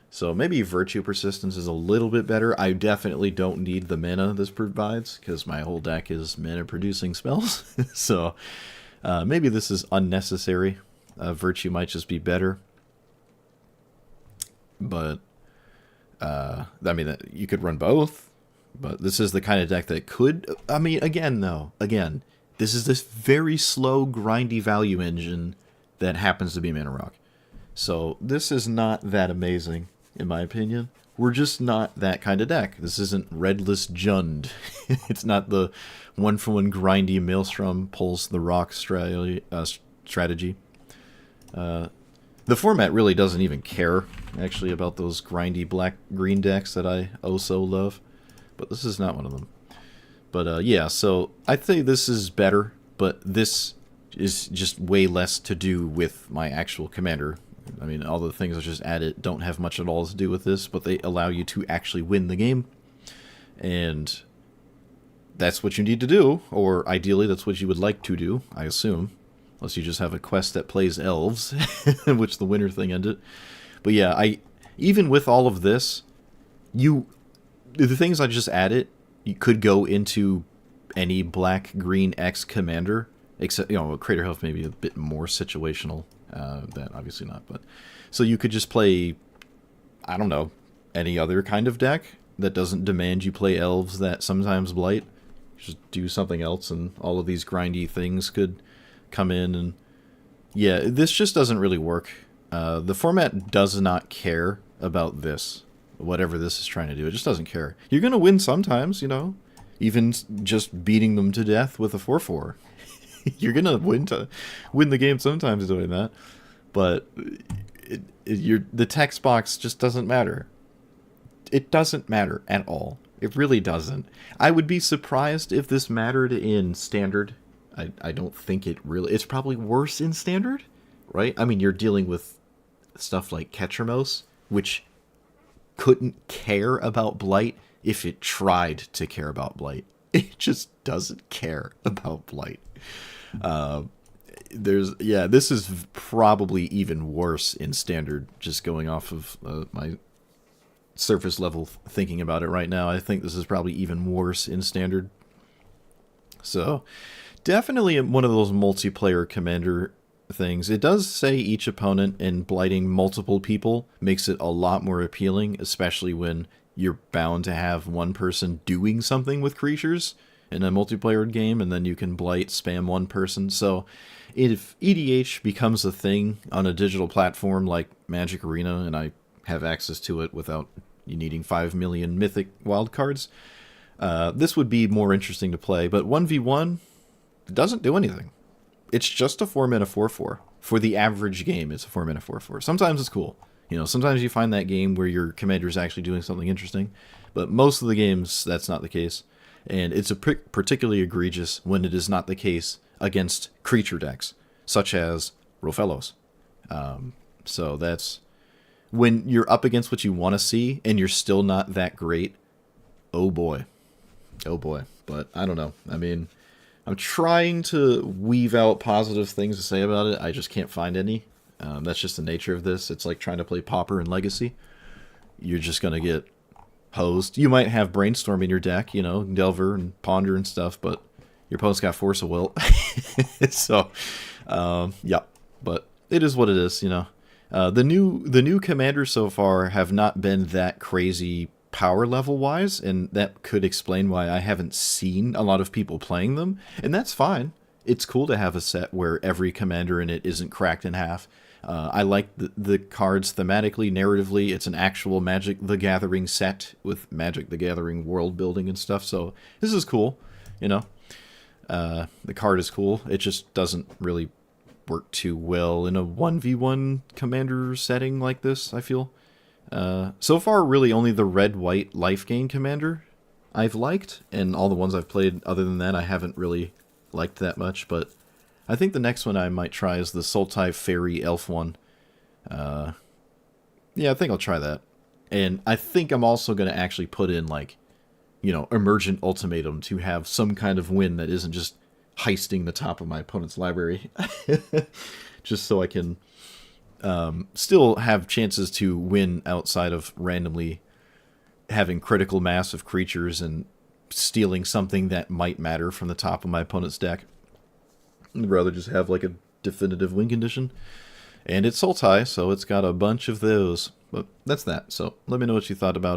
So maybe Virtue Persistence is a little bit better. I definitely don't need the mana this provides, because my whole deck is mana-producing spells. So maybe this is unnecessary. Virtue might just be better. But, I mean, you could run both. But this is the kind of deck that could... I mean, again, this is this very slow, grindy value engine that happens to be Mana Rock. So this is not that amazing. in my opinion. We're just not that kind of deck. This isn't Redless Jund. It's not the one-for-one grindy Maelstrom pulls the rock strategy. The format really doesn't even care, actually, about those grindy black-green decks that I oh so love. But this is not one of them. But yeah, so I'd say this is better, but this is just way less to do with my actual commander. I mean, all the things I just added don't have much at all to do with this, but they allow you to actually win the game. And that's what you need to do, or ideally that's what you would like to do, I assume. Unless you just have a quest that plays elves, which the winter thing ended. But yeah, even with all of this, the things I just added, you could go into any black-green X commander, except, Crater Health may be a bit more situational. That obviously not, but so you could just play, I don't know, any other kind of deck that doesn't demand you play elves that sometimes blight. Just do something else, and all of these grindy things could come in. And yeah, this just doesn't really work. The format does not care about this, whatever this is trying to do. It just doesn't care. You're gonna win sometimes, even just beating them to death with a 4/4. You're gonna win the game sometimes doing that, but the text box just doesn't matter. It doesn't matter at all. It really doesn't. I would be surprised if this mattered in Standard. I don't think it really. It's probably worse in Standard, right? I mean, you're dealing with stuff like Ketramos, which couldn't care about Blight if it tried to care about Blight. It just doesn't care about Blight. This is probably even worse in Standard, just going off of my surface level thinking about it right now. I think this is probably even worse in Standard. So, definitely one of those multiplayer commander things. It does say each opponent, and blighting multiple people makes it a lot more appealing, especially when you're bound to have one person doing something with creatures in a multiplayer game, and then you can blight spam one person. So if EDH becomes a thing on a digital platform like Magic Arena, and I have access to it without you needing 5 million mythic wildcards, this would be more interesting to play. But 1v1 doesn't do anything. It's just a 4-mana 4/4. For the average game, it's a 4-mana 4/4. Sometimes it's cool. Sometimes you find that game where your commander is actually doing something interesting, but most of the games, that's not the case. And it's particularly egregious when it is not the case against creature decks, such as Rofellos. So that's when you're up against what you want to see, and you're still not that great. Oh boy. But I don't know. I mean, I'm trying to weave out positive things to say about it. I just can't find any. That's just the nature of this. It's like trying to play Pauper in Legacy. You're just going to get hosed. You might have Brainstorm in your deck, Delver and Ponder and stuff, but your opponent's got Force of Will. So, yeah. But it is what it is, The new commanders so far have not been that crazy power level wise, and that could explain why I haven't seen a lot of people playing them, and that's fine. It's cool to have a set where every commander in it isn't cracked in half. I like the cards thematically, narratively. It's an actual Magic the Gathering set with Magic the Gathering world building and stuff, so this is cool, The card is cool. It just doesn't really work too well in a 1v1 commander setting like this, I feel. So far, really only the red-white life gain commander I've liked, and all the ones I've played other than that I haven't really liked that much, but I think the next one I might try is the Sultai Fairy Elf one. Yeah, I think I'll try that. And I think I'm also going to actually put in, Emergent Ultimatum to have some kind of win that isn't just heisting the top of my opponent's library. Just so I can still have chances to win outside of randomly having critical mass of creatures and stealing something that might matter from the top of my opponent's deck. I'd rather just have a definitive win condition. And it's Sultai, so it's got a bunch of those. But that's that. So let me know what you thought about